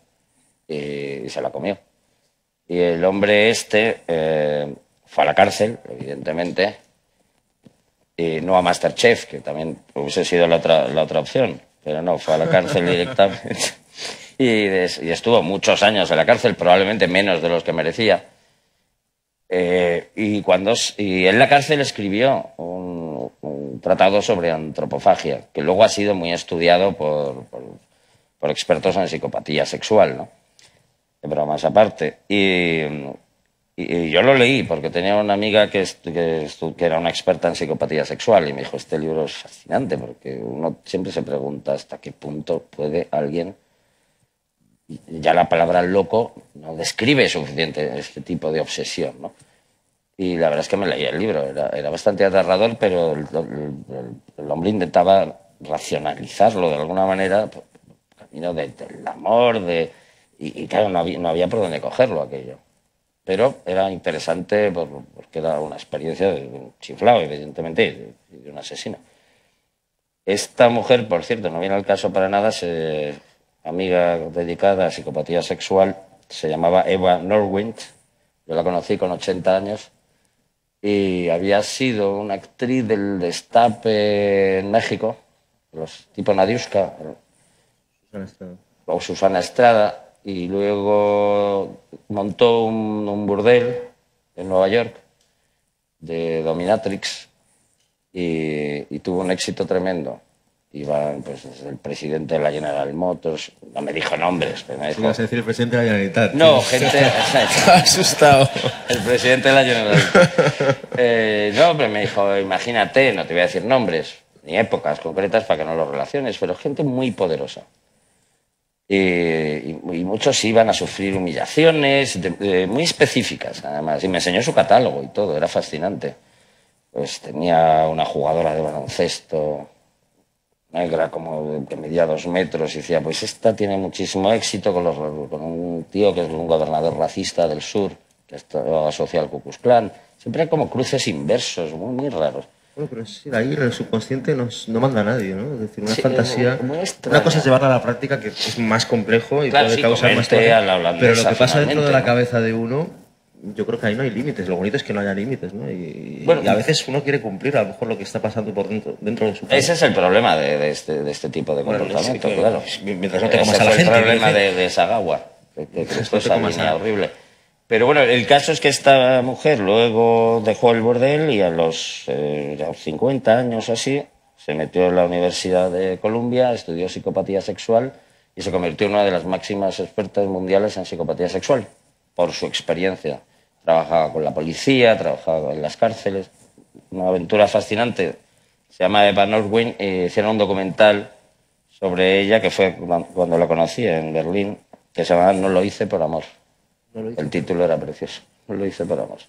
y se la comió. Y el hombre este fue a la cárcel, evidentemente, y no a MasterChef, que también hubiese sido la otra opción, pero no, fue a la cárcel directamente. y estuvo muchos años en la cárcel, probablemente menos de los que merecía. Y en la cárcel escribió un tratado sobre antropofagia, que luego ha sido muy estudiado por expertos en psicopatía sexual, ¿no? De bromas aparte. Y yo lo leí porque tenía una amiga que era una experta en psicopatía sexual y me dijo, este libro es fascinante porque uno siempre se pregunta hasta qué punto puede alguien... Ya la palabra loco no describe suficiente este tipo de obsesión, ¿no? Y la verdad es que me leí el libro, era bastante aterrador, pero el hombre intentaba racionalizarlo de alguna manera, por camino del amor, y claro, no había por dónde cogerlo aquello. Pero era interesante porque era una experiencia de un chiflado, evidentemente, y de un asesino. Esta mujer, por cierto, no viene al caso para nada, amiga dedicada a psicopatía sexual, se llamaba Eva Norwind. Yo la conocí con 80 años y había sido una actriz del Destape en México, los tipo Nadiuska o Susana Estrada, y luego montó un burdel en Nueva York de dominatrix y tuvo un éxito tremendo. Iban pues el presidente de la General Motors, no me dijo nombres, pero me dijo... ¿Ibas a decir el presidente de la Generalitat? No, gente... Estaba asustado. El presidente de la Generalitat. No, pero me dijo, imagínate, no te voy a decir nombres, ni épocas concretas para que no lo relaciones, pero gente muy poderosa. Y muchos iban a sufrir humillaciones muy específicas, además. Y me enseñó su catálogo y todo, era fascinante. Pues tenía una jugadora de baloncesto negra como que medía 2 metros y decía, pues esta tiene muchísimo éxito con un tío que es un gobernador racista del sur, que está asociado al Ku Klux Klan. Siempre hay como cruces inversos, muy, muy raros. Bueno, pero sí, ahí el subconsciente no manda a nadie, ¿no? Es decir, una Sí, fantasía... muy Una cosa es llevarla a la práctica, que es más complejo y claro, puede sí, causar más comerte a la trabajo. holandesa, Pero lo que pasa dentro de la finalmente, ¿no? cabeza de uno, yo creo que ahí no hay límites. Lo bonito es que no haya límites, ¿no? Bueno, y a veces uno quiere cumplir a lo mejor lo que está pasando por dentro de su cabeza. Ese es el problema de este tipo de Bueno, comportamiento, sí, claro. mientras no te comas Ese a la fue gente, el problema quiero decir. de Sagawa, que cruzó no te esa comas línea a- horrible. Pero bueno, el caso es que esta mujer luego dejó el bordel y a los 50 años o así se metió en la Universidad de Columbia, estudió psicopatía sexual y se convirtió en una de las máximas expertas mundiales en psicopatía sexual por su experiencia. Trabajaba con la policía, trabajaba en las cárceles, una aventura fascinante. Se llama Eva Norwind y hicieron un documental sobre ella que fue cuando la conocí en Berlín, que se llama No lo hice por amor. No lo hice. El título era precioso, No lo hice por amor.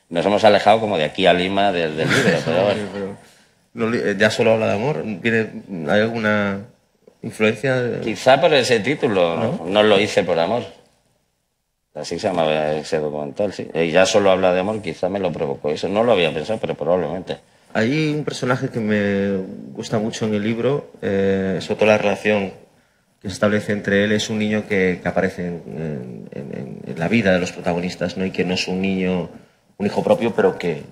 Nos hemos alejado como de aquí a Lima del libro, pero bueno. Ya solo habla de amor. ¿Hay alguna influencia? Quizá por ese título, no lo hice por amor. Así se llamaba ese documental, sí. Y ya solo habla de amor, quizá me lo provocó eso. No lo había pensado, pero probablemente. Hay un personaje que me gusta mucho en el libro, sobre todo la relación que se establece entre él. Es un niño que aparece en la vida de los protagonistas, ¿no? Y que no es un niño, un hijo propio, pero que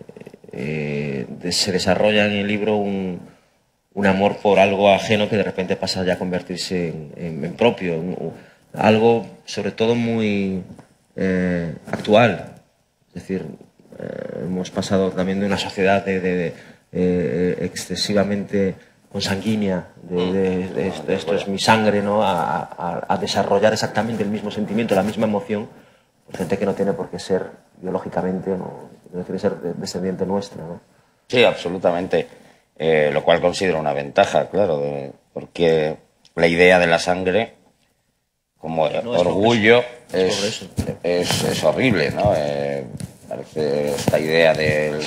se desarrolla en el libro un amor por algo ajeno que de repente pasa ya a convertirse en propio. Algo sobre todo muy actual. Es decir, hemos pasado también de una sociedad excesivamente consanguínea, esto es mi sangre, ¿no? a desarrollar exactamente el mismo sentimiento, la misma emoción, por gente que no tiene por qué ser biológicamente, no tiene que ser descendiente nuestra, ¿no? Sí, absolutamente. Lo cual considero una ventaja, claro, porque la idea de la sangre como orgullo es horrible, ¿no? Parece esta idea de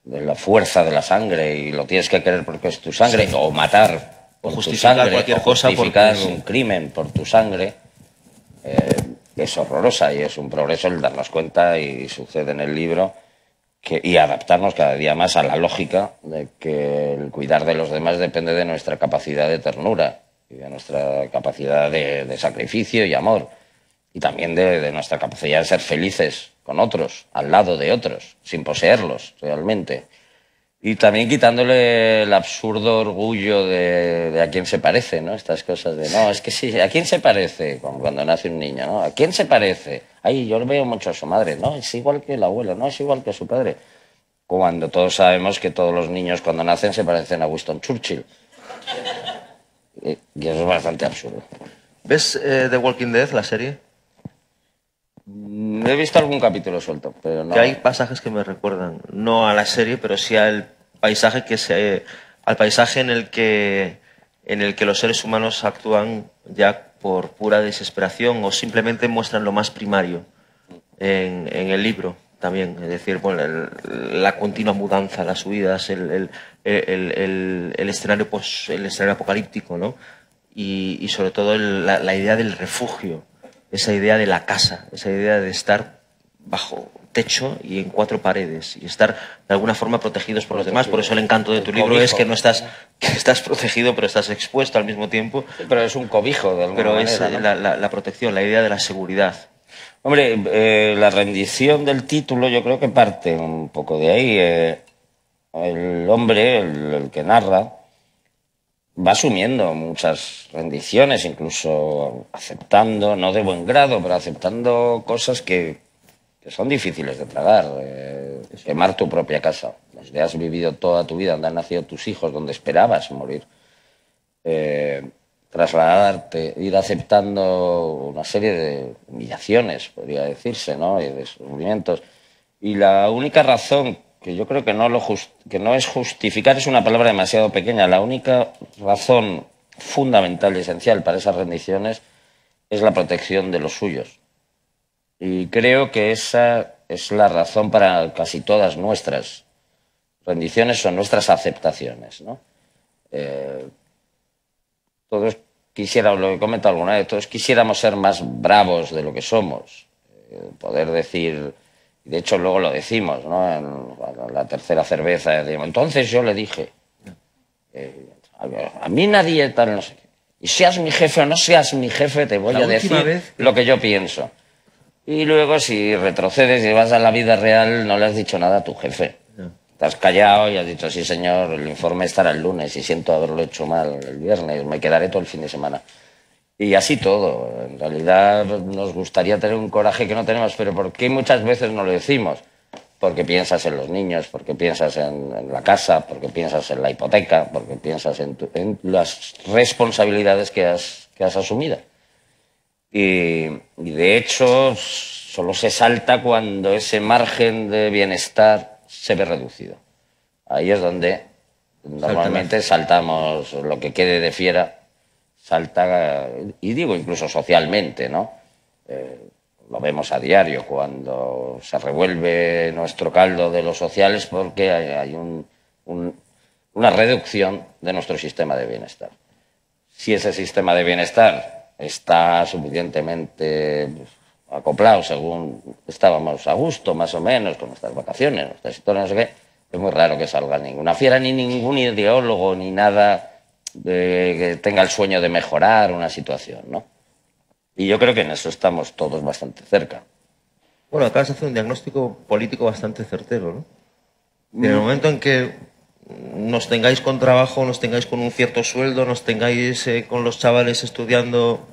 la fuerza de la sangre y lo tienes que querer porque es tu sangre, sí. O matar por tu sangre, cualquier o cosa justificar porque... un crimen por tu sangre, es horrorosa y es un progreso el darnos cuenta, y sucede en el libro, y adaptarnos cada día más a la lógica de que el cuidar de los demás depende de nuestra capacidad de ternura y de nuestra capacidad de sacrificio y amor, y también de nuestra capacidad de ser felices con otros, al lado de otros, sin poseerlos realmente. Y también quitándole el absurdo orgullo de a quién se parece, ¿no? Estas cosas de, no, es que sí, ¿a quién se parece? Como cuando nace un niño, ¿no? ¿A quién se parece? Ay, yo lo veo mucho a su madre, no, es igual que el abuelo, no, es igual que su padre. Cuando todos sabemos que todos los niños cuando nacen se parecen a Winston Churchill. Y eso es bastante absurdo. ¿Ves The Walking Dead, la serie? He visto algún capítulo suelto, pero no. Que hay pasajes que me recuerdan, no a la serie, pero sí al paisaje al paisaje en el que los seres humanos actúan ya por pura desesperación o simplemente muestran lo más primario en el libro también. Es decir, bueno, la continua mudanza, las huidas, el escenario, pues, el escenario apocalíptico, ¿no? Y sobre todo la idea del refugio, esa idea de la casa, esa idea de estar bajo techo y en cuatro paredes y estar de alguna forma protegidos por los demás. Por eso el encanto de tu libro es que no estás, que estás protegido, pero estás expuesto al mismo tiempo. Pero es un cobijo de alguna manera. Pero es, ¿no?, la protección, la idea de la seguridad. Hombre, la rendición del título yo creo que parte un poco de ahí. El hombre, el que narra, va asumiendo muchas rendiciones, incluso aceptando, no de buen grado, pero aceptando cosas que son difíciles de tragar. Quemar tu propia casa, donde has vivido toda tu vida, donde han nacido tus hijos, donde esperabas morir. Trasladarte, ir aceptando una serie de humillaciones, podría decirse, ¿no?, y de sufrimientos. Y la única razón, que yo creo que no es justificar, es una palabra demasiado pequeña, la única razón fundamental y esencial para esas rendiciones es la protección de los suyos. Y creo que esa es la razón para casi todas nuestras rendiciones, son nuestras aceptaciones, ¿no? Todos quisiéramos, lo he comentado alguna vez, todos quisiéramos ser más bravos de lo que somos, poder decir, y de hecho luego lo decimos, ¿no?, en la tercera cerveza, decimos, entonces yo le dije, a mí nadie tal, no sé qué, y seas mi jefe o no seas mi jefe, te voy a decir lo que yo pienso. Y luego si retrocedes y vas a la vida real, no le has dicho nada a tu jefe. Te has callado y has dicho, sí señor, el informe estará el lunes y siento haberlo hecho mal el viernes, me quedaré todo el fin de semana. Y así todo. En realidad nos gustaría tener un coraje que no tenemos, pero ¿por qué muchas veces no lo decimos? Porque piensas en los niños, porque piensas en la casa, porque piensas en la hipoteca, porque piensas en las responsabilidades que has asumido. Y de hecho solo se salta cuando ese margen de bienestar se ve reducido. Ahí es donde normalmente saltamos lo que quede de fiera, salta, y digo incluso socialmente, ¿no? Lo vemos a diario cuando se revuelve nuestro caldo de los sociales porque hay una reducción de nuestro sistema de bienestar. Si ese sistema de bienestar está suficientemente acoplado según estábamos a gusto, más o menos, con nuestras vacaciones, nuestras historias, no sé qué, es muy raro que salga ninguna fiera, ni ningún ideólogo, ni nada que tenga el sueño de mejorar una situación, ¿no? Y yo creo que en eso estamos todos bastante cerca. Bueno, acabas de hacer un diagnóstico político bastante certero, ¿no? En el momento en que nos tengáis con trabajo, nos tengáis con un cierto sueldo, nos tengáis con los chavales estudiando,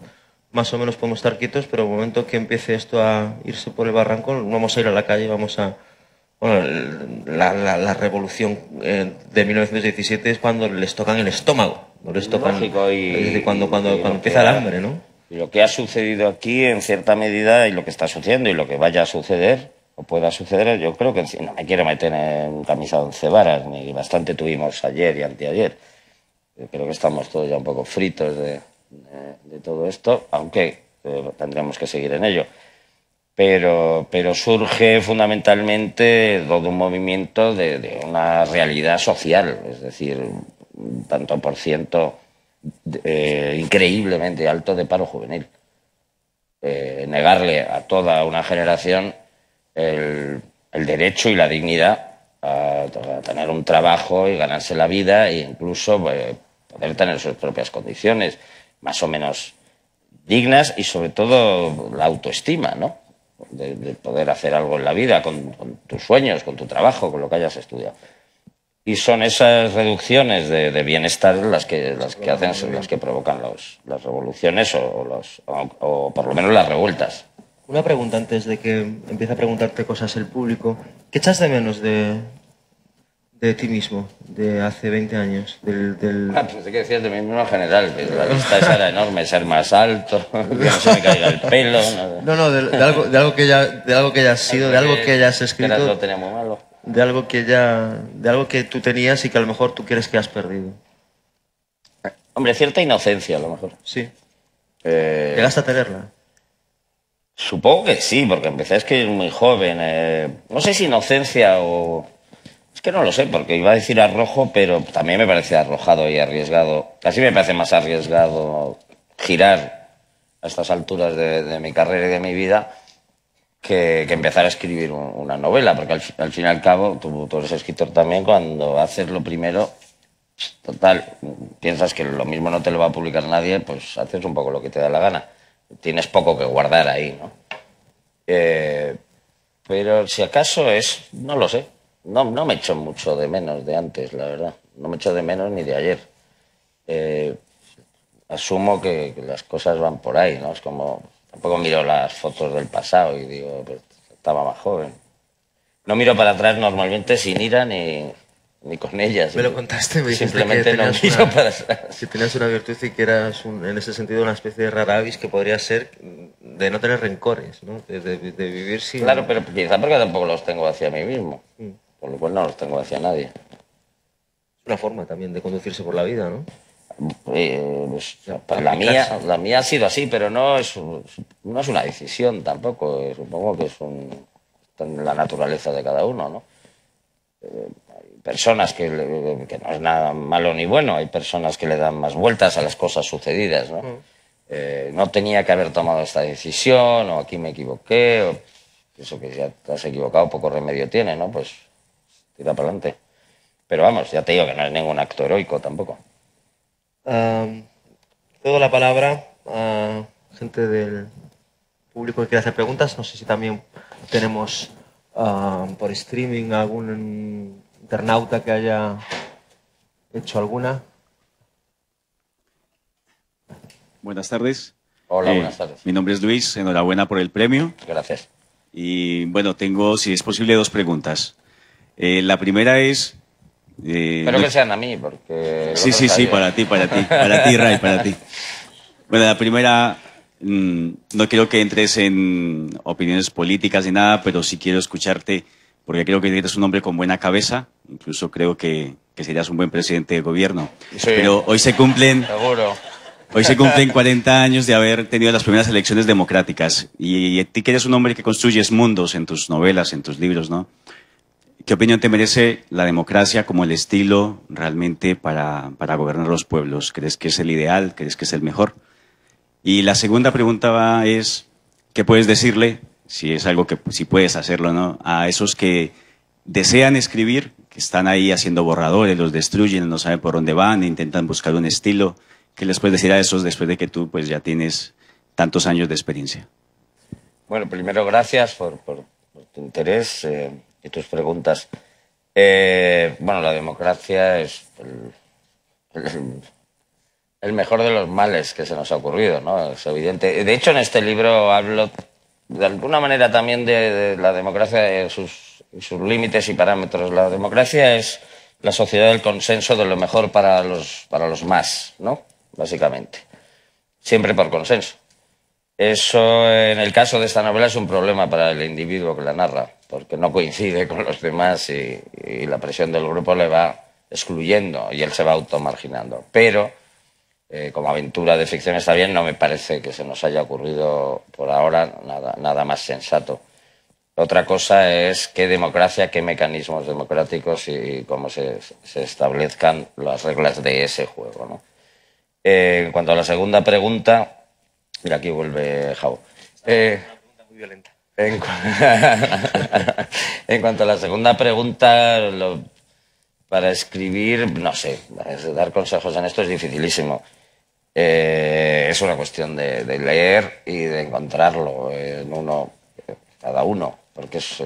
más o menos podemos estar quietos, pero en el momento que empiece esto a irse por el barranco, vamos a ir a la calle, vamos a... Bueno, la revolución de 1917 es cuando les tocan el estómago, no les tocan... Lógico, es decir, cuando empieza el hambre, ¿no? Y lo que ha sucedido aquí, en cierta medida, y lo que está sucediendo, y lo que vaya a suceder, o pueda suceder, yo creo que no me quiero meter en camisa de 11 varas, ni bastante tuvimos ayer y anteayer. Yo creo que estamos todos ya un poco fritos de todo esto, aunque tendremos que seguir en ello. Pero surge fundamentalmente todo un movimiento de una realidad social, es decir, un tanto por ciento increíblemente alto de paro juvenil. Negarle a toda una generación el derecho y la dignidad a tener un trabajo y ganarse la vida e incluso poder tener sus propias condiciones más o menos dignas y sobre todo la autoestima, ¿no? De poder hacer algo en la vida con tus sueños, con tu trabajo, con lo que hayas estudiado. Y son esas reducciones de bienestar las que hacen, las que provocan las revoluciones o por lo menos las revueltas. Una pregunta antes de que empiece a preguntarte cosas el público. ¿Qué echas de menos de ti mismo, de hace 20 años? Pensé que decías de mí mismo en general, que la lista esa era enorme, ser más alto, que no se me caiga el pelo. No, de algo que ya has sido, de algo que ya has escrito. Lo tenía muy malo. De algo que tú tenías y que a lo mejor tú crees que has perdido. Hombre, cierta inocencia a lo mejor. Sí. ¿Llegaste a tenerla? Supongo que sí, porque empecé a escribir muy joven. No sé si inocencia o... Es que no lo sé, porque iba a decir arrojo, pero también me parecía arrojado y arriesgado. Casi me parece más arriesgado girar a estas alturas de mi carrera y de mi vida que empezar a escribir una novela, porque al fin y al cabo, tú eres escritor también, cuando haces lo primero, total, piensas que lo mismo no te lo va a publicar nadie, pues haces un poco lo que te da la gana. Tienes poco que guardar ahí, ¿no? Pero si acaso no lo sé, no me echo mucho de menos de antes, la verdad. No me echo de menos ni de ayer. Asumo que las cosas van por ahí, ¿no? Es como, tampoco miro las fotos del pasado y digo, pues, estaba más joven. No miro para atrás normalmente sin ira ni con ellas. Me lo contaste, me dijiste simplemente no miro para atrás. Que tenías una virtud y que eras, en ese sentido, una especie de rara avis que podría ser de no tener rencores, ¿no? De vivir sin... Claro, pero quizá porque tampoco los tengo hacia mí mismo, por lo cual no los tengo hacia nadie. Es una forma también de conducirse por la vida, ¿no? Pues, la mía ha sido así, pero no es una decisión tampoco. Supongo que está en la naturaleza de cada uno, ¿no? Hay personas que no es nada malo ni bueno, hay personas que le dan más vueltas a las cosas sucedidas, ¿no? No tenía que haber tomado esta decisión, o aquí me equivoqué, o eso que ya te has equivocado, poco remedio tiene, ¿no? Pues tira para adelante. Pero vamos, ya te digo que no es ningún acto heroico tampoco. Cedo la palabra a gente del público que quiere hacer preguntas. No sé si también tenemos por streaming algún internauta que haya hecho alguna. Buenas tardes. Hola, buenas tardes. Mi nombre es Luis, enhorabuena por el premio. Gracias. Y bueno, tengo, si es posible, dos preguntas. La primera es... Espero que sean a mí, porque... Sí, para ti, Ray, para ti. Bueno, la primera, no quiero que entres en opiniones políticas ni nada, pero sí quiero escucharte, porque creo que eres un hombre con buena cabeza, incluso creo que serías un buen presidente de gobierno. Sí, pero hoy se cumplen... Seguro. Hoy se cumplen 40 años de haber tenido las primeras elecciones democráticas, y tú que eres un hombre que construyes mundos en tus novelas, en tus libros, ¿no? ¿Qué opinión te merece la democracia como el estilo realmente para gobernar los pueblos? ¿Crees que es el ideal? ¿Crees que es el mejor? Y la segunda pregunta es, ¿qué puedes decirle, si es algo que si puedes hacerlo, ¿no?, a esos que desean escribir, que están ahí haciendo borradores, los destruyen, no saben por dónde van, intentan buscar un estilo? ¿Qué les puedes decir a esos después de que tú pues ya tienes tantos años de experiencia? Bueno, primero gracias por tu interés y tus preguntas. Bueno, la democracia es el mejor de los males que se nos ha ocurrido, ¿no? Es evidente. De hecho, en este libro hablo de alguna manera también de la democracia y sus límites y parámetros. La democracia es la sociedad del consenso de lo mejor para los más, ¿no? Básicamente. Siempre por consenso. Eso, en el caso de esta novela, es un problema para el individuo que la narra, porque no coincide con los demás y la presión del grupo le va excluyendo y él se va automarginando. Pero, como aventura de ficción está bien, no me parece que se nos haya ocurrido por ahora nada más sensato. Otra cosa es qué democracia, qué mecanismos democráticos y cómo se establezcan las reglas de ese juego, ¿no? En cuanto a la segunda pregunta... Mira, aquí vuelve Jau. Una pregunta muy violenta. En cuanto a la segunda pregunta, para escribir, no sé, dar consejos en esto es dificilísimo. Es una cuestión de leer y de encontrarlo en uno, cada uno, porque es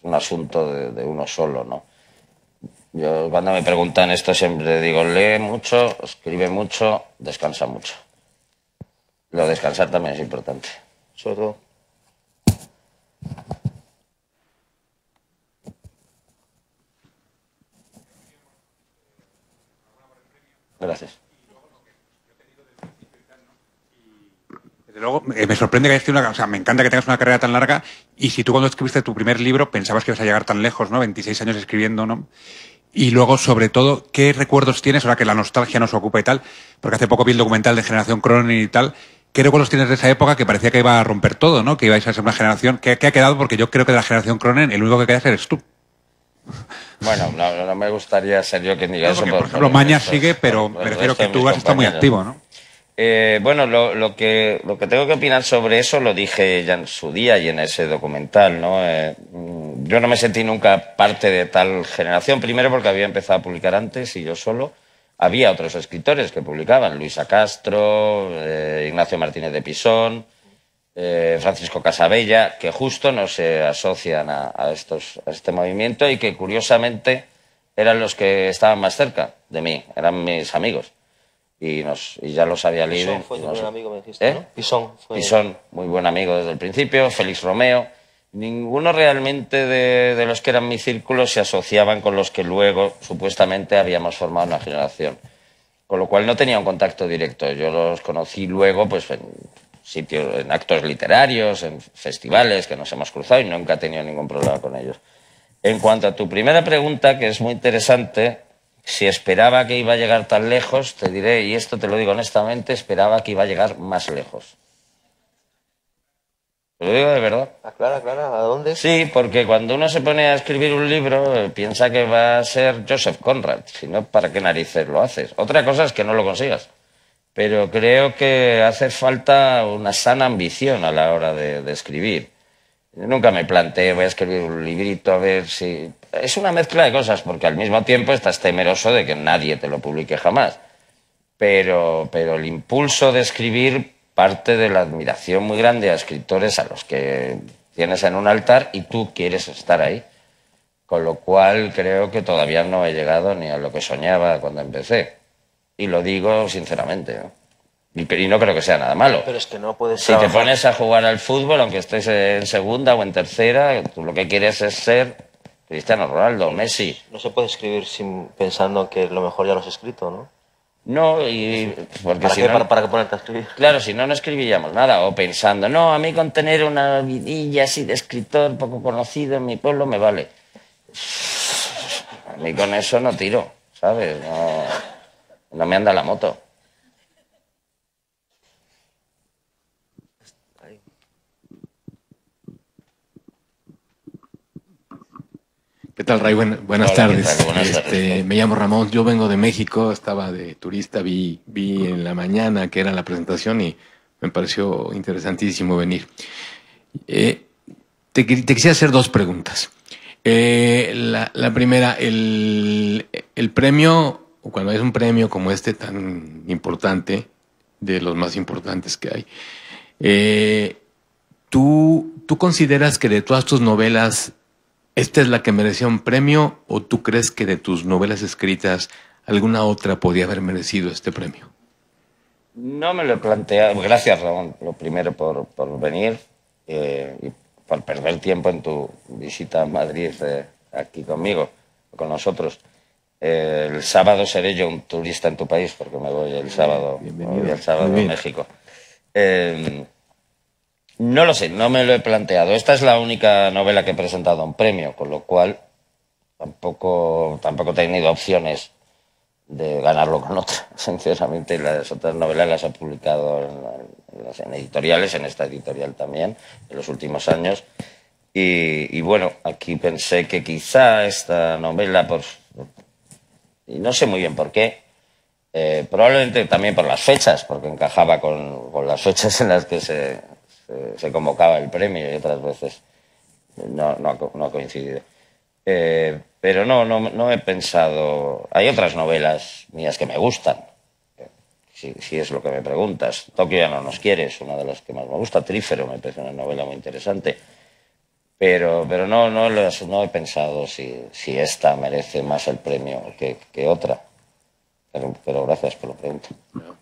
un asunto de uno solo, ¿no? Yo cuando me preguntan esto siempre digo, lee mucho, escribe mucho, descansa mucho. Lo de descansar también es importante. Sobre todo. Gracias. Desde luego, me sorprende que hayas tenido o sea, me encanta que tengas una carrera tan larga y si tú cuando escribiste tu primer libro pensabas que ibas a llegar tan lejos, ¿no? 26 años escribiendo, ¿no? Y luego, sobre todo, ¿qué recuerdos tienes, ahora que la nostalgia nos ocupa y tal? Porque hace poco vi el documental de Generación Cronin y tal. ¿Qué recuerdos tienes de esa época que parecía que iba a romper todo, ¿no? Que ibais a ser una generación. ¿Qué ha quedado? Porque yo creo que de la Generación Cronin el único que queda eres tú. Bueno, no me gustaría ser yo quien diga No, eso. porque, por ejemplo, Mañas sigue, pero me refiero que tú has estado muy activo, ¿no? Bueno, lo que tengo que opinar sobre eso lo dije ya en su día y en ese documental, ¿no? Yo no me sentí nunca parte de tal generación, primero porque había empezado a publicar antes y yo solo. Había otros escritores que publicaban, Luisa Castro, Ignacio Martínez de Pisón, Francisco Casabella, que justo no se asocian a este movimiento y que curiosamente eran los que estaban más cerca de mí, eran mis amigos. Y ya los había leído. Pisón fue tu buen amigo, me dijiste, ¿no? Pisón, muy buen amigo desde el principio, Félix Romeo. Ninguno realmente de los que eran mi círculo se asociaban con los que luego supuestamente habíamos formado una generación. Con lo cual no tenía un contacto directo. Yo los conocí luego pues en sitios, en actos literarios, en festivales que nos hemos cruzado y nunca he tenido ningún problema con ellos. En cuanto a tu primera pregunta, que es muy interesante, si esperaba que iba a llegar tan lejos, te diré, y esto te lo digo honestamente, esperaba que iba a llegar más lejos. Te lo digo de verdad. Aclara, ¿a dónde? Sí, porque cuando uno se pone a escribir un libro, piensa que va a ser Joseph Conrad. Si no, ¿para qué narices lo haces? Otra cosa es que no lo consigas. Pero creo que hace falta una sana ambición a la hora de escribir. Yo nunca me planteé, voy a escribir un librito a ver si... Es una mezcla de cosas, porque al mismo tiempo estás temeroso de que nadie te lo publique jamás. Pero el impulso de escribir parte de la admiración muy grande a escritores a los que tienes en un altar y tú quieres estar ahí. Con lo cual creo que todavía no he llegado ni a lo que soñaba cuando empecé. Y lo digo sinceramente, ¿no? Y no creo que sea nada malo. Pero es que no puedes Si te pones a jugar al fútbol, aunque estés en segunda o en tercera, tú lo que quieres es ser Cristiano Ronaldo, Messi. No se puede escribir pensando que lo mejor ya lo has escrito, ¿no? No, porque si no, ¿Para qué ponerte a escribir? Claro, si no, no escribiríamos nada. O pensando, no, a mí con tener una vidilla así de escritor poco conocido en mi pueblo me vale. A mí con eso no tiro, ¿sabes? No me anda la moto. ¿Qué tal, Ray? Buenas Hola, tardes. ¿qué tal? Buenas tardes. Me llamo Ramón, yo vengo de México, estaba de turista, vi en la mañana que era la presentación y me pareció interesantísimo venir. Te quisiera hacer dos preguntas. La primera, el premio, cuando es un premio como este tan importante, de los más importantes que hay, ¿tú consideras que de todas tus novelas esta es la que merecía un premio o tú crees que de tus novelas escritas alguna otra podía haber merecido este premio? No me lo he planteado. Gracias, Ramón, lo primero por venir y por perder tiempo en tu visita a Madrid aquí conmigo, con nosotros. El sábado seré yo un turista en tu país porque me voy el sábado, a México. No lo sé, no me lo he planteado. Esta es la única novela que he presentado a un premio, con lo cual tampoco he tenido opciones de ganarlo con otra. Sinceramente, las otras novelas las he publicado en editoriales, en esta editorial también, en los últimos años. Y bueno, aquí pensé que quizá esta novela, y no sé muy bien por qué, probablemente también por las fechas, porque encajaba con las fechas en las que se convocaba el premio y otras veces no ha coincidido. Pero no he pensado... Hay otras novelas mías que me gustan, si es lo que me preguntas. Tokio ya no nos quiere, es una de las que más me gusta. Trífero me parece una novela muy interesante. pero no he pensado si esta merece más el premio que otra. Pero gracias por la pregunta.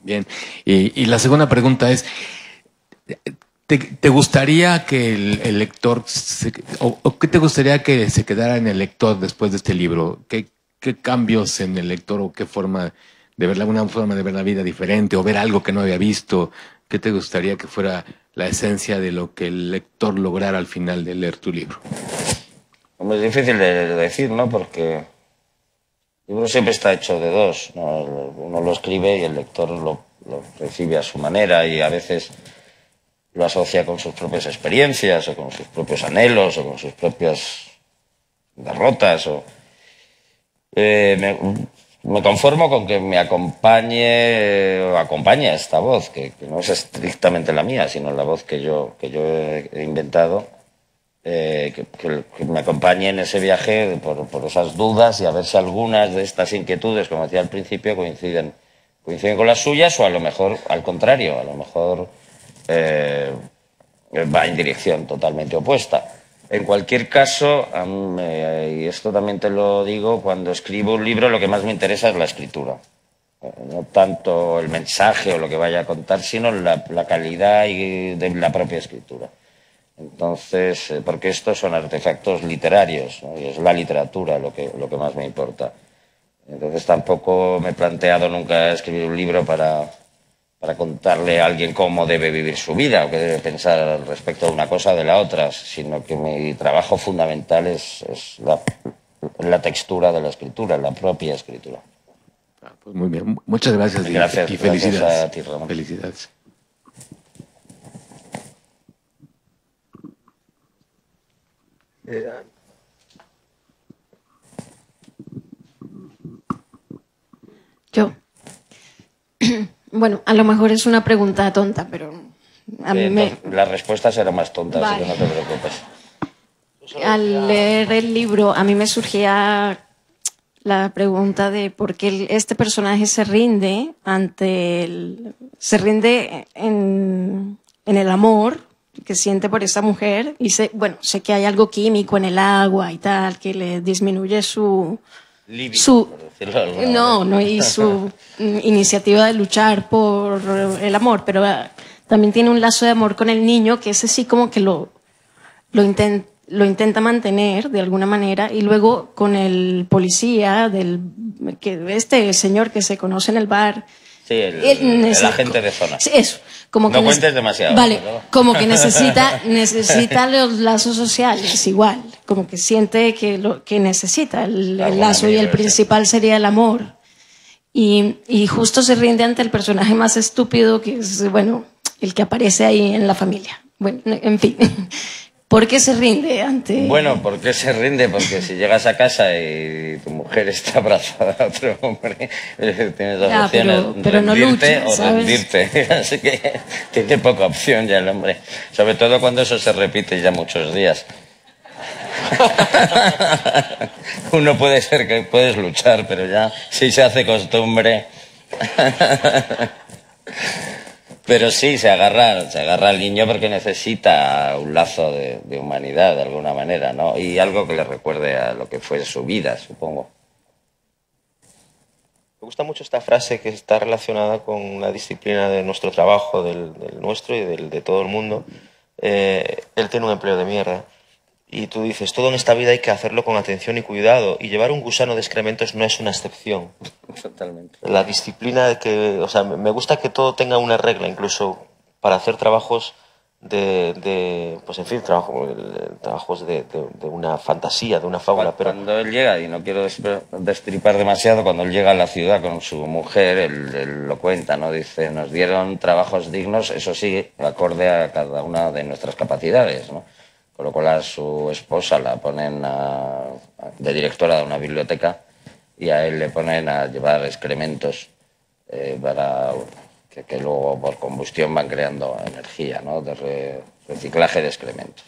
Bien. Y la segunda pregunta es, ¿te gustaría que el lector, o qué te gustaría que se quedara en el lector después de este libro? ¿Qué cambios en el lector o qué forma de verla, una forma de ver la vida diferente o ver algo que no había visto? ¿Qué te gustaría que fuera la esencia de lo que el lector lograra al final de leer tu libro? Hombre, es difícil de decir, ¿no? Porque el libro siempre está hecho de dos, ¿no? Uno lo escribe y el lector lo recibe a su manera y a veces lo asocia con sus propias experiencias o con sus propios anhelos o con sus propias derrotas. Me conformo con que me acompañe esta voz, que no es estrictamente la mía, sino la voz que yo he inventado, que me acompañe en ese viaje por esas dudas y a ver si algunas de estas inquietudes, como decía al principio, coinciden con las suyas o a lo mejor al contrario, a lo mejor va en dirección totalmente opuesta. En cualquier caso, y esto también te lo digo, cuando escribo un libro lo que más me interesa es la escritura. No tanto el mensaje o lo que vaya a contar, sino la calidad de la propia escritura. Entonces, porque estos son artefactos literarios, ¿no? Y es la literatura lo que más me importa. Entonces tampoco me he planteado nunca escribir un libro para contarle a alguien cómo debe vivir su vida o qué debe pensar respecto de una cosa o de la otra, sino que mi trabajo fundamental es la textura de la escritura, la propia escritura. Pues muy bien, muchas gracias. Gracias, y felicidades. gracias a ti, Ramón. Felicidades. Yo. Bueno, a lo mejor es una pregunta tonta, pero a mí La respuesta será más tonta, Vale. así que no te preocupes. Al leer el libro, a mí me surgía la pregunta de por qué este personaje se rinde se rinde en el amor que siente por esa mujer y sé que hay algo químico en el agua y tal que le disminuye su Libido, por decirlo de alguna manera. y su iniciativa de luchar por el amor, pero también tiene un lazo de amor con el niño que ese sí como que lo intenta mantener de alguna manera, y luego con el policía este señor que se conoce en el bar. Sí, el agente de zona. Sí, eso. Como que no cuentes demasiado. Vale, ¿no? como que necesita los lazos sociales, igual. Como que siente que necesita el lazo, y el principal sería el amor. Y justo se rinde ante el personaje más estúpido, que es, el que aparece ahí en la familia. Bueno, en fin. ¿Por qué se rinde ante...? Bueno, ¿por qué se rinde? Porque si llegas a casa y tu mujer está abrazada a otro hombre, tienes dos opciones, pero no rendirte lucha, o ¿sabes? rendirte. Así que tiene poca opción ya el hombre. Sobre todo cuando eso se repite ya muchos días. Uno puede ser que puedes luchar, pero ya si se hace costumbre... Pero sí, se agarra al niño porque necesita un lazo de humanidad, de alguna manera, ¿no? Y algo que le recuerde a lo que fue su vida, supongo. Me gusta mucho esta frase que está relacionada con la disciplina de nuestro trabajo, del nuestro y de todo el mundo. Él tiene un empleo de mierda. Y tú dices, todo en esta vida hay que hacerlo con atención y cuidado. Y llevar un gusano de excrementos no es una excepción. Totalmente. La disciplina me gusta que todo tenga una regla, incluso para hacer trabajos trabajos de una fantasía, de una fábula. Cuando él llega, y no quiero destripar demasiado, cuando él llega a la ciudad con su mujer, él lo cuenta, ¿no? Dice, nos dieron trabajos dignos, eso sí, acorde a cada una de nuestras capacidades, ¿no? Con lo cual a su esposa la ponen de directora de una biblioteca y a él le ponen a llevar excrementos para que luego por combustión van creando energía, ¿no? De reciclaje de excrementos.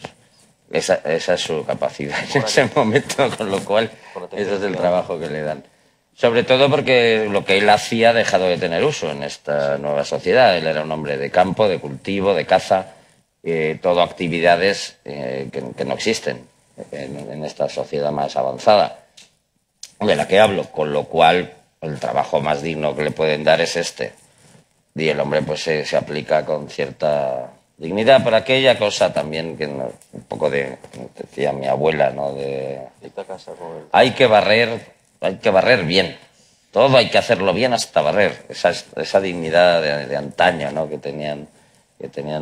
Esa es su capacidad en ese momento, con lo cual ese es el trabajo que le dan. Sobre todo porque lo que él hacía ha dejado de tener uso en esta nueva sociedad. Él era un hombre de campo, de cultivo, de caza, todo actividades que no existen en esta sociedad más avanzada de la que hablo, con lo cual el trabajo más digno que le pueden dar es este. Y el hombre pues se aplica con cierta dignidad por aquella cosa también que un poco de, como decía mi abuela, ¿no? Hay que barrer bien. Todo hay que hacerlo bien hasta barrer. Esa dignidad de antaño, ¿no? que tenían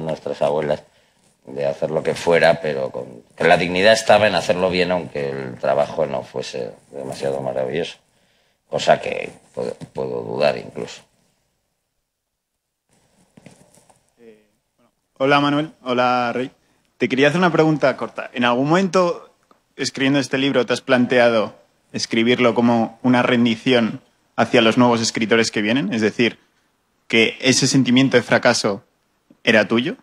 nuestras abuelas, de hacer lo que fuera, pero que la dignidad estaba en hacerlo bien, aunque el trabajo no fuese demasiado maravilloso. Cosa que puedo dudar incluso. Hola Manuel, hola Rey. Te quería hacer una pregunta corta. ¿En algún momento, escribiendo este libro, te has planteado escribirlo como una rendición hacia los nuevos escritores que vienen? Es decir, que ese sentimiento de fracaso era tuyo.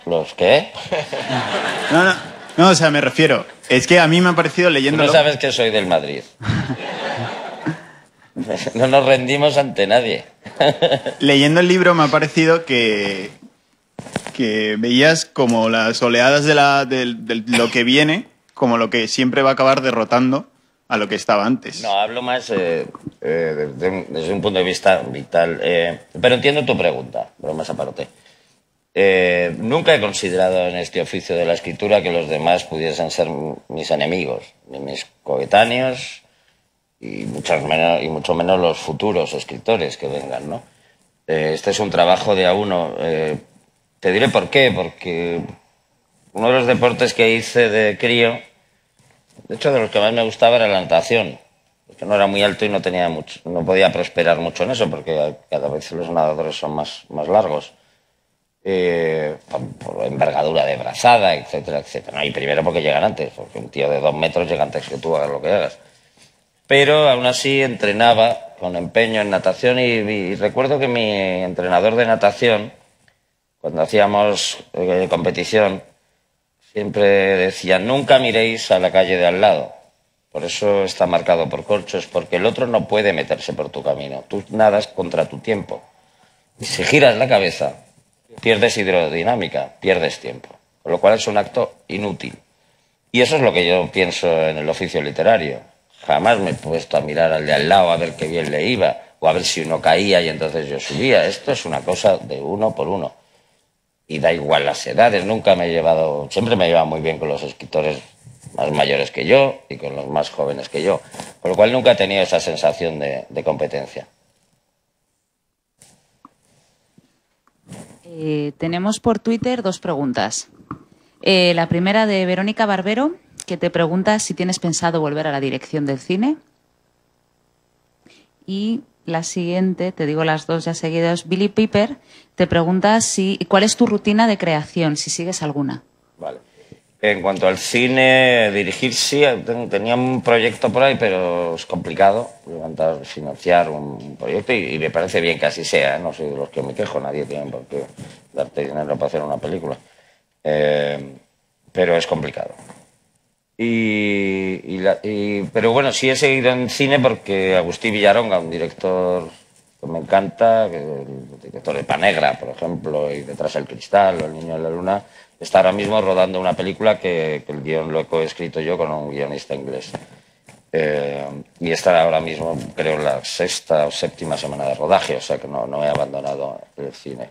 ¿Los qué? No, o sea, me refiero. Es que a mí me ha parecido leyéndolo... Tú no sabes que soy del Madrid. No nos rendimos ante nadie. Leyendo el libro me ha parecido que veías como las oleadas de lo que viene, como lo que siempre va a acabar derrotando a lo que estaba antes. No, hablo más desde un punto de vista vital. Pero entiendo tu pregunta, bromas aparte. Nunca he considerado en este oficio de la escritura que los demás pudiesen ser mis enemigos, ni mis coetáneos, y mucho menos los futuros escritores que vengan, ¿no? Este es un trabajo de a uno. Te diré por qué, porque uno de los deportes que hice de crío, de hecho de los que más me gustaba, era la natación, porque no era muy alto y no podía prosperar mucho en eso, porque cada vez los nadadores son más largos, por envergadura de brazada, etcétera, etcétera. No, y primero porque llegan antes, porque un tío de 2 metros llega antes que tú, hagas lo que hagas. Pero aún así entrenaba con empeño en natación y recuerdo que mi entrenador de natación, cuando hacíamos competición, siempre decía: nunca miréis a la calle de al lado. Por eso está marcado por corchos, porque el otro no puede meterse por tu camino. Tú nadas contra tu tiempo. Y si giras la cabeza, pierdes hidrodinámica, pierdes tiempo. Con lo cual es un acto inútil. Y eso es lo que yo pienso en el oficio literario. Jamás me he puesto a mirar al de al lado a ver qué bien le iba, o a ver si uno caía y entonces yo subía. Esto es una cosa de uno por uno. Y da igual las edades, siempre me he llevado muy bien con los escritores más mayores que yo y con los más jóvenes que yo. Con lo cual nunca he tenido esa sensación de competencia. Tenemos por Twitter 2 preguntas. La primera de Verónica Barbero, que te pregunta si tienes pensado volver a la dirección del cine. Y la siguiente, te digo las dos ya seguidas, Billy Piper, te pregunta cuál es tu rutina de creación, si sigues alguna. Vale. En cuanto al cine, dirigir sí, tenía un proyecto por ahí, pero es complicado financiar un proyecto y me parece bien que así sea, ¿eh? No soy de los que me quejo, nadie tiene por qué darte dinero para hacer una película. Pero es complicado. Pero bueno, sí he seguido en cine porque Agustí Villaronga, un director que me encanta, el director de Panegra, por ejemplo, y Detrás del cristal, o El niño de la luna, está ahora mismo rodando una película que el guión lo he coescrito yo con un guionista inglés. Y está ahora mismo, creo, la 6ª o 7ª semana de rodaje, o sea que no he abandonado el cine.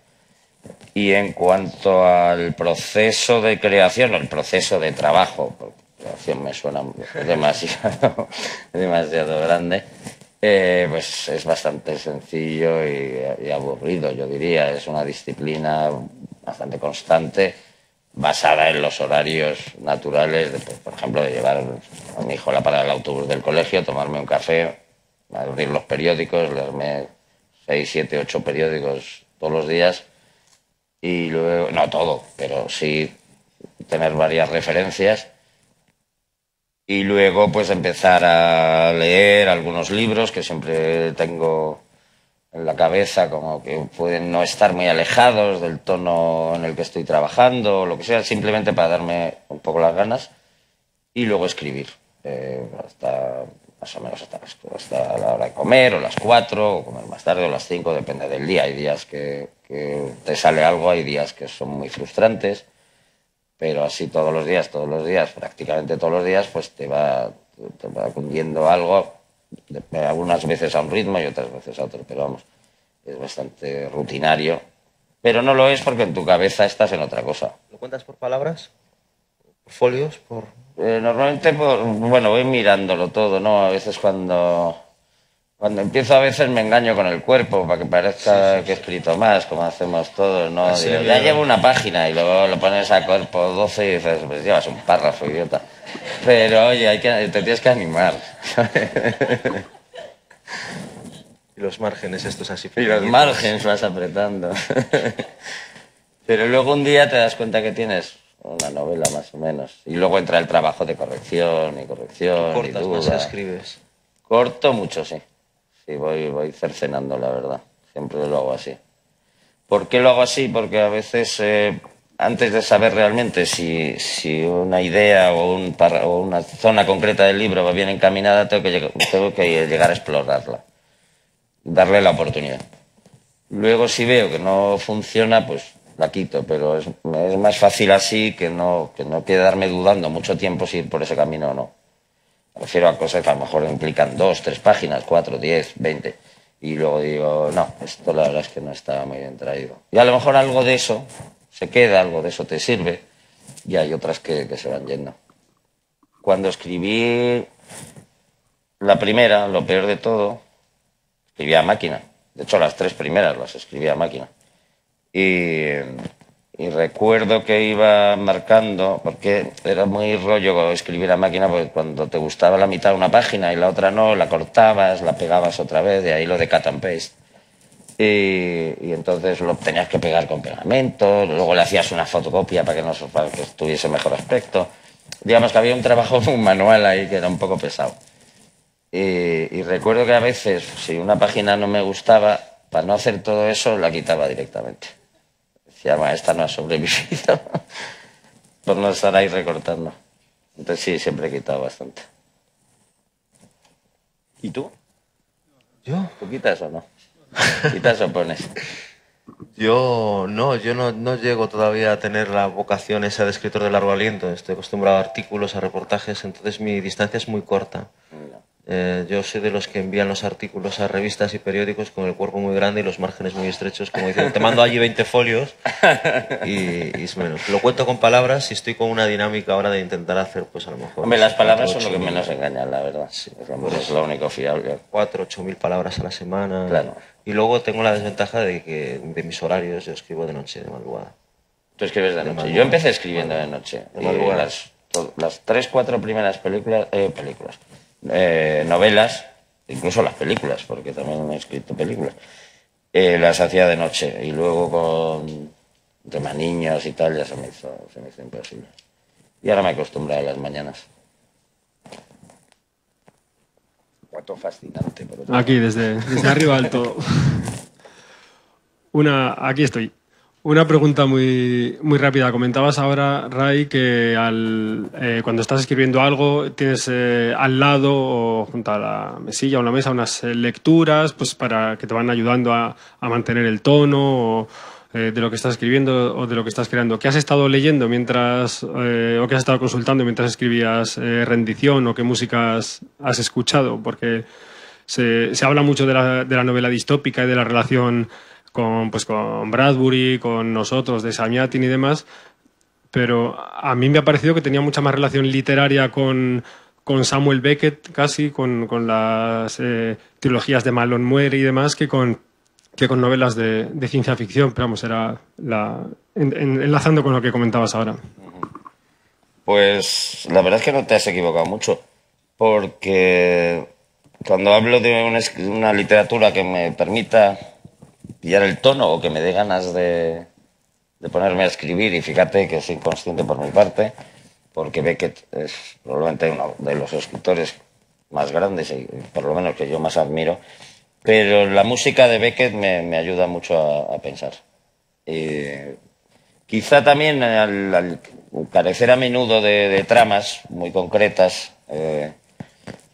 Y en cuanto al proceso de creación, o el proceso de trabajo, porque creación me suena demasiado grande, pues es bastante sencillo y aburrido, yo diría. Es una disciplina bastante constante, basada en los horarios naturales, por ejemplo, de llevar a mi hijo a la parada del autobús del colegio, tomarme un café, abrir los periódicos, leerme 6, 7, 8 periódicos todos los días y luego, no todo, pero sí tener varias referencias y luego pues empezar a leer algunos libros que siempre tengo en la cabeza, como que pueden no estar muy alejados del tono en el que estoy trabajando o lo que sea, simplemente para darme un poco las ganas y luego escribir hasta más o menos hasta la hora de comer, o las 4, o comer más tarde, o las 5, depende del día. Hay días que que te sale algo, hay días que son muy frustrantes, pero así todos los días, prácticamente todos los días, pues te va cundiendo algo, algunas veces a un ritmo y otras veces a otro, pero vamos, es bastante rutinario. Pero no lo es porque en tu cabeza estás en otra cosa. ¿Lo cuentas por palabras? ¿Por folios? Normalmente, bueno, voy mirándolo todo, ¿no? A veces cuando empiezo, a veces me engaño con el cuerpo para que parezca que he escrito más, como hacemos todos, ¿no? Digo, ya llevo una página y luego lo pones a cuerpo 12 y dices, pues llevas un párrafo, idiota. Pero oye, te tienes que animar. Y los márgenes estos así. Y los márgenes vas apretando. Pero luego un día te das cuenta que tienes una novela más o menos. Y luego entra el trabajo de corrección y corrección y duda. ¿Más escribes? Corto mucho, sí. Sí, voy cercenando, la verdad. Siempre lo hago así. ¿Por qué lo hago así? Porque a veces, antes de saber realmente si una idea o una zona concreta del libro va bien encaminada, tengo que llegar a explorarla. Darle la oportunidad. Luego, si veo que no funciona, pues la quito, pero es más fácil así que no quedarme dudando mucho tiempo si ir por ese camino o no. Me refiero a cosas que a lo mejor implican 2, 3 páginas, 4, 10, 20, y luego digo, no, esto la verdad es que no está muy bien traído. Y a lo mejor algo de eso se queda, algo de eso te sirve, y hay otras que se van yendo. Cuando escribí la primera, lo peor de todo, escribía a máquina. De hecho, las 3 primeras las escribía a máquina. Y recuerdo que iba marcando, porque era muy rollo escribir a máquina, porque cuando te gustaba la mitad de una página y la otra no, la cortabas, la pegabas otra vez, de ahí lo de cut and paste. Y entonces lo tenías que pegar con pegamento, luego le hacías una fotocopia para que tuviese mejor aspecto. Digamos que había un trabajo manual ahí que era un poco pesado. Y recuerdo que a veces, si una página no me gustaba, para no hacer todo eso, la quitaba directamente. Decía, esta no ha sobrevivido, por no estar ahí recortando. Entonces sí, siempre he quitado bastante. ¿Y tú? ¿Yo? ¿Tú quitas o no? ¿Quitas o pones? Yo no llego todavía a tener la vocación esa de escritor de largo aliento. Estoy acostumbrado a artículos, a reportajes, entonces mi distancia es muy corta. Yo soy de los que envían los artículos a revistas y periódicos con el cuerpo muy grande y los márgenes muy estrechos, como diciendo, te mando allí 20 folios y es menos. Lo cuento con palabras y estoy con una dinámica ahora de intentar hacer, pues a lo mejor... Hombre, las palabras son lo que menos engañan, la verdad. Sí, es lo único fiable. 4.000 o 8.000 palabras a la semana. Claro. Y luego tengo la desventaja de mis horarios, yo escribo de noche, de madrugada. Tú escribes de noche. Yo empecé escribiendo de noche. De madrugada. Las 3, 4 primeras novelas, incluso las películas, porque también he escrito películas, las hacía de noche y luego con temas niños y tal ya se me hizo imposible. Y ahora me acostumbré a las mañanas. Cuánto fascinante. Aquí, desde arriba alto. Aquí estoy. Una pregunta muy rápida. Comentabas ahora, Ray, que cuando estás escribiendo algo tienes al lado o junto a la mesilla o la mesa unas lecturas pues para que te van ayudando a mantener el tono de lo que estás escribiendo o de lo que estás creando. ¿Qué has estado leyendo mientras o qué has estado consultando mientras escribías Rendición o qué músicas has escuchado? Porque se habla mucho de la novela distópica y de la relación con Bradbury, con nosotros, de Samiatin y demás, pero a mí me ha parecido que tenía mucha más relación literaria con Samuel Beckett, casi, con las trilogías de Malone Muere y demás, que con novelas de ciencia ficción, pero vamos, era enlazando con lo que comentabas ahora. Pues la verdad es que no te has equivocado mucho, porque cuando hablo de una literatura que me permita pillar el tono o que me dé ganas de ponerme a escribir, y fíjate que es inconsciente por mi parte, porque Beckett es probablemente uno de los escritores más grandes y por lo menos que yo más admiro, pero la música de Beckett me ayuda mucho a pensar. Y quizá también al carecer a menudo de tramas muy concretas,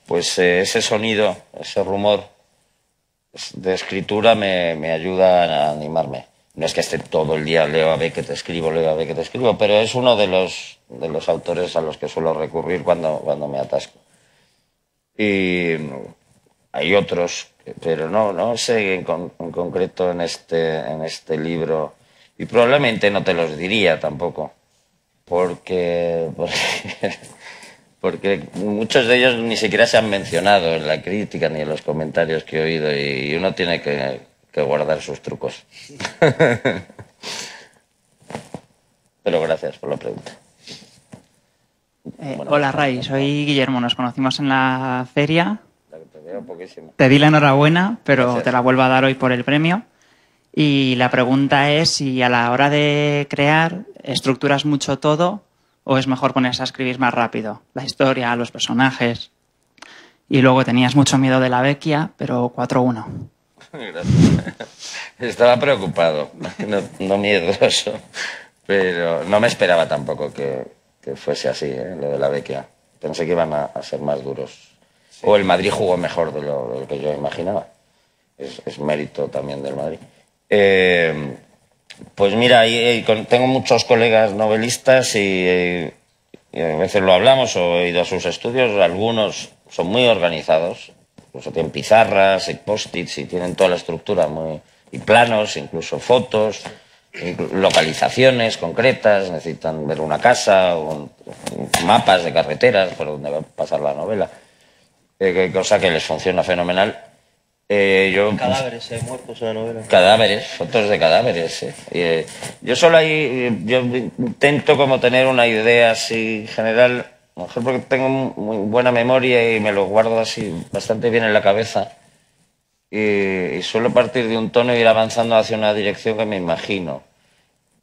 pues ese sonido, ese rumor de escritura me ayuda a animarme. No es que esté todo el día leo a Beckett, escribo, pero es uno de los autores a los que suelo recurrir cuando me atasco. Y hay otros, pero no sé en concreto en este libro, y probablemente no te los diría tampoco, porque muchos de ellos ni siquiera se han mencionado en la crítica ni en los comentarios que he oído, y uno tiene que guardar sus trucos. Pero gracias por la pregunta. Hola Ray, soy Guillermo, nos conocimos en la feria. Te veo poquísimo. Te di la enhorabuena, pero Gracias. te la vuelvo a dar hoy por el premio. Y la pregunta es si a la hora de crear estructuras mucho todo o es mejor ponerse a escribir más rápido. La historia, los personajes. Y luego tenías mucho miedo de la Vecchia, pero 4-1. Gracias. Estaba preocupado, no miedoso, pero no me esperaba tampoco que fuese así, lo de la Vecchia. Pensé que iban a ser más duros. Sí. O el Madrid jugó mejor de lo que yo imaginaba. Es mérito también del Madrid. Pues mira, tengo muchos colegas novelistas y a veces lo hablamos o he ido a sus estudios. Algunos son muy organizados, incluso tienen pizarras y post-its y tienen toda la estructura y planos, incluso fotos, localizaciones concretas, necesitan ver una casa o mapas de carreteras por donde va a pasar la novela, cosa que les funciona fenomenal. Cadáveres, muertos en la novela. Cadáveres, fotos de cadáveres. Yo solo ahí, yo intento como tener una idea así general, a lo mejor porque tengo muy buena memoria y me lo guardo así bastante bien en la cabeza. Y suelo partir de un tono e ir avanzando hacia una dirección que me imagino.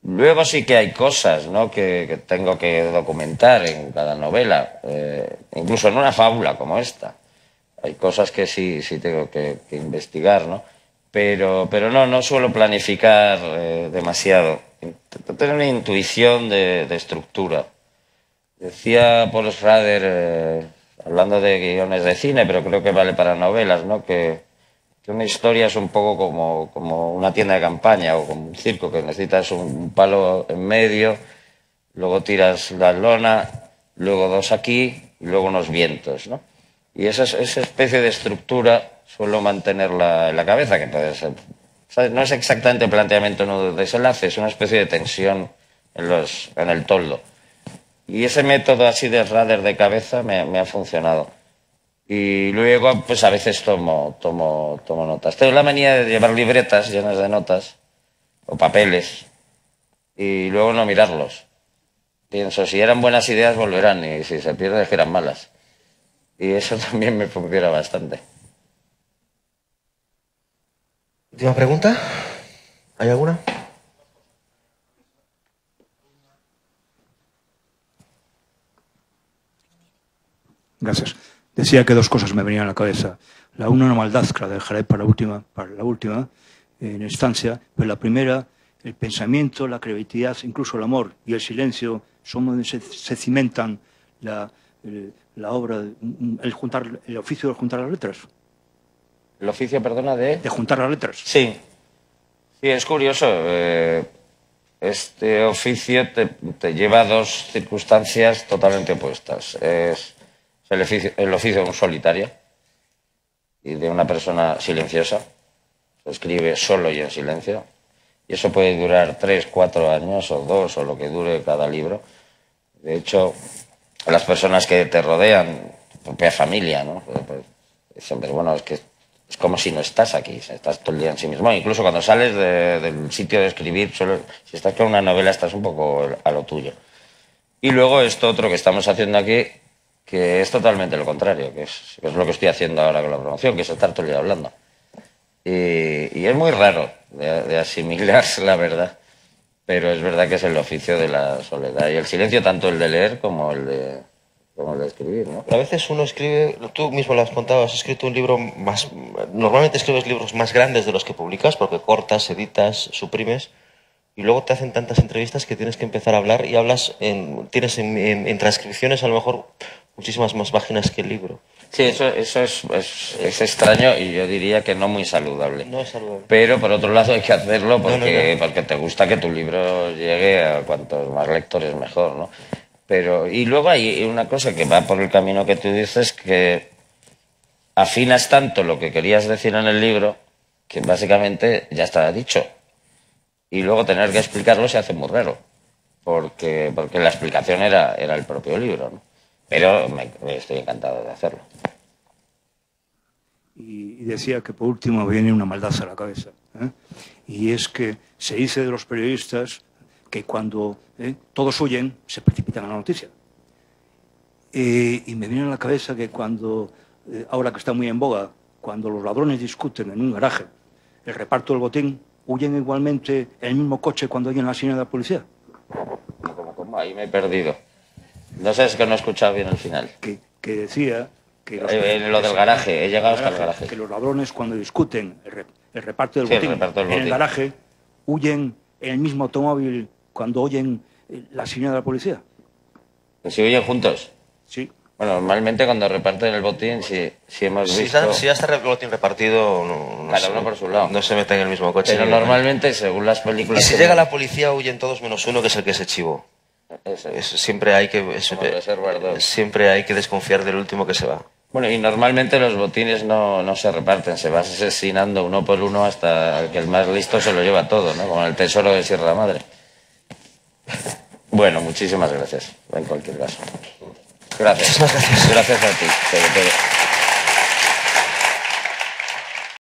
Luego sí que hay cosas, ¿no?, que tengo que documentar en cada novela, incluso en una fábula como esta. Hay cosas que sí tengo que investigar, ¿no? Pero no suelo planificar demasiado. Intento tener una intuición de estructura. Decía Paul Schrader, hablando de guiones de cine, pero creo que vale para novelas, ¿no?, que una historia es un poco como una tienda de campaña o como un circo, que necesitas un palo en medio, luego tiras la lona, luego dos aquí y luego unos vientos, ¿no? Y esa especie de estructura suelo mantenerla en la cabeza, que puede ser, ¿sabes? No es exactamente planteamiento nudo desenlace, es una especie de tensión en el toldo. Y ese método así de Schrader de cabeza me ha funcionado. Y luego, pues a veces tomo notas. Tengo la manía de llevar libretas llenas de notas o papeles y luego no mirarlos. Pienso, si eran buenas ideas volverán, y si se pierden es que eran malas. Y eso también me funciona bastante. Última pregunta. ¿Hay alguna? Gracias. Decía que dos cosas me venían a la cabeza. La una maldad, que la dejaré para la última en instancia, pero la primera, el pensamiento, la creatividad, incluso el amor y el silencio son donde se cimentan la obra, el oficio de juntar las letras. ¿El oficio, perdona, de...? De juntar las letras. Sí. Sí, es curioso. Este oficio te lleva a dos circunstancias totalmente opuestas. Es el oficio de un solitario y de una persona silenciosa. Se escribe solo y en silencio. Y eso puede durar 3, 4 años o 2 o lo que dure cada libro. De hecho, las personas que te rodean, tu propia familia, ¿no?, pues dicen, pero bueno, es que es como si no estás aquí, estás todo el día en sí mismo. Incluso cuando sales del sitio de escribir, si estás con una novela, estás un poco a lo tuyo. Y luego esto otro que estamos haciendo aquí, que es totalmente lo contrario, que es lo que estoy haciendo ahora con la promoción, que es estar todo el día hablando. Y es muy raro de asimilar, la verdad. Pero es verdad que es el oficio de la soledad y el silencio, tanto el de leer como el de escribir, ¿no? A veces uno escribe, tú mismo lo has contado, has escrito un libro más... Normalmente escribes libros más grandes de los que publicas porque cortas, editas, suprimes y luego te hacen tantas entrevistas que tienes que empezar a hablar y hablas tienes en transcripciones a lo mejor muchísimas más páginas que el libro. Sí, eso es extraño y yo diría que no muy saludable. No es saludable. Pero por otro lado hay que hacerlo porque te gusta que tu libro llegue a cuantos más lectores mejor, ¿no? Pero, y luego hay una cosa que va por el camino que tú dices, que afinas tanto lo que querías decir en el libro que básicamente ya está dicho. Y luego tener que explicarlo se hace muy raro, porque la explicación era el propio libro, ¿no? Pero estoy encantado de hacerlo. Y decía que por último me viene una maldad a la cabeza. Y es que se dice de los periodistas que cuando todos huyen se precipitan a la noticia. Y me viene a la cabeza que cuando, ahora que está muy en boga, cuando los ladrones discuten en un garaje el reparto del botín, huyen igualmente en el mismo coche cuando oyen la sirena de la policía. ¿Cómo? Ahí me he perdido. No sé, es que no he escuchado bien el final. Que decía que lo del garaje, he llegado hasta el garaje. Que los ladrones cuando discuten el reparto del botín en el garaje, huyen en el mismo automóvil cuando oyen la sirena de la policía. ¿Si huyen juntos? Sí. Bueno, normalmente cuando reparten el botín, sí hemos visto... Si ya está el botín repartido, no cada uno por su lado. No se meten en el mismo coche. Pero normalmente, según las películas... Y si llega la policía, huyen todos menos uno, que es el que se chivó. Siempre hay que desconfiar del último que se va. Bueno, y normalmente los botines no se reparten, se va asesinando uno por uno hasta que el más listo se lo lleva todo, ¿no? Como el tesoro de Sierra Madre. Bueno, muchísimas gracias, en cualquier caso. Gracias. Gracias a ti, sobre todo.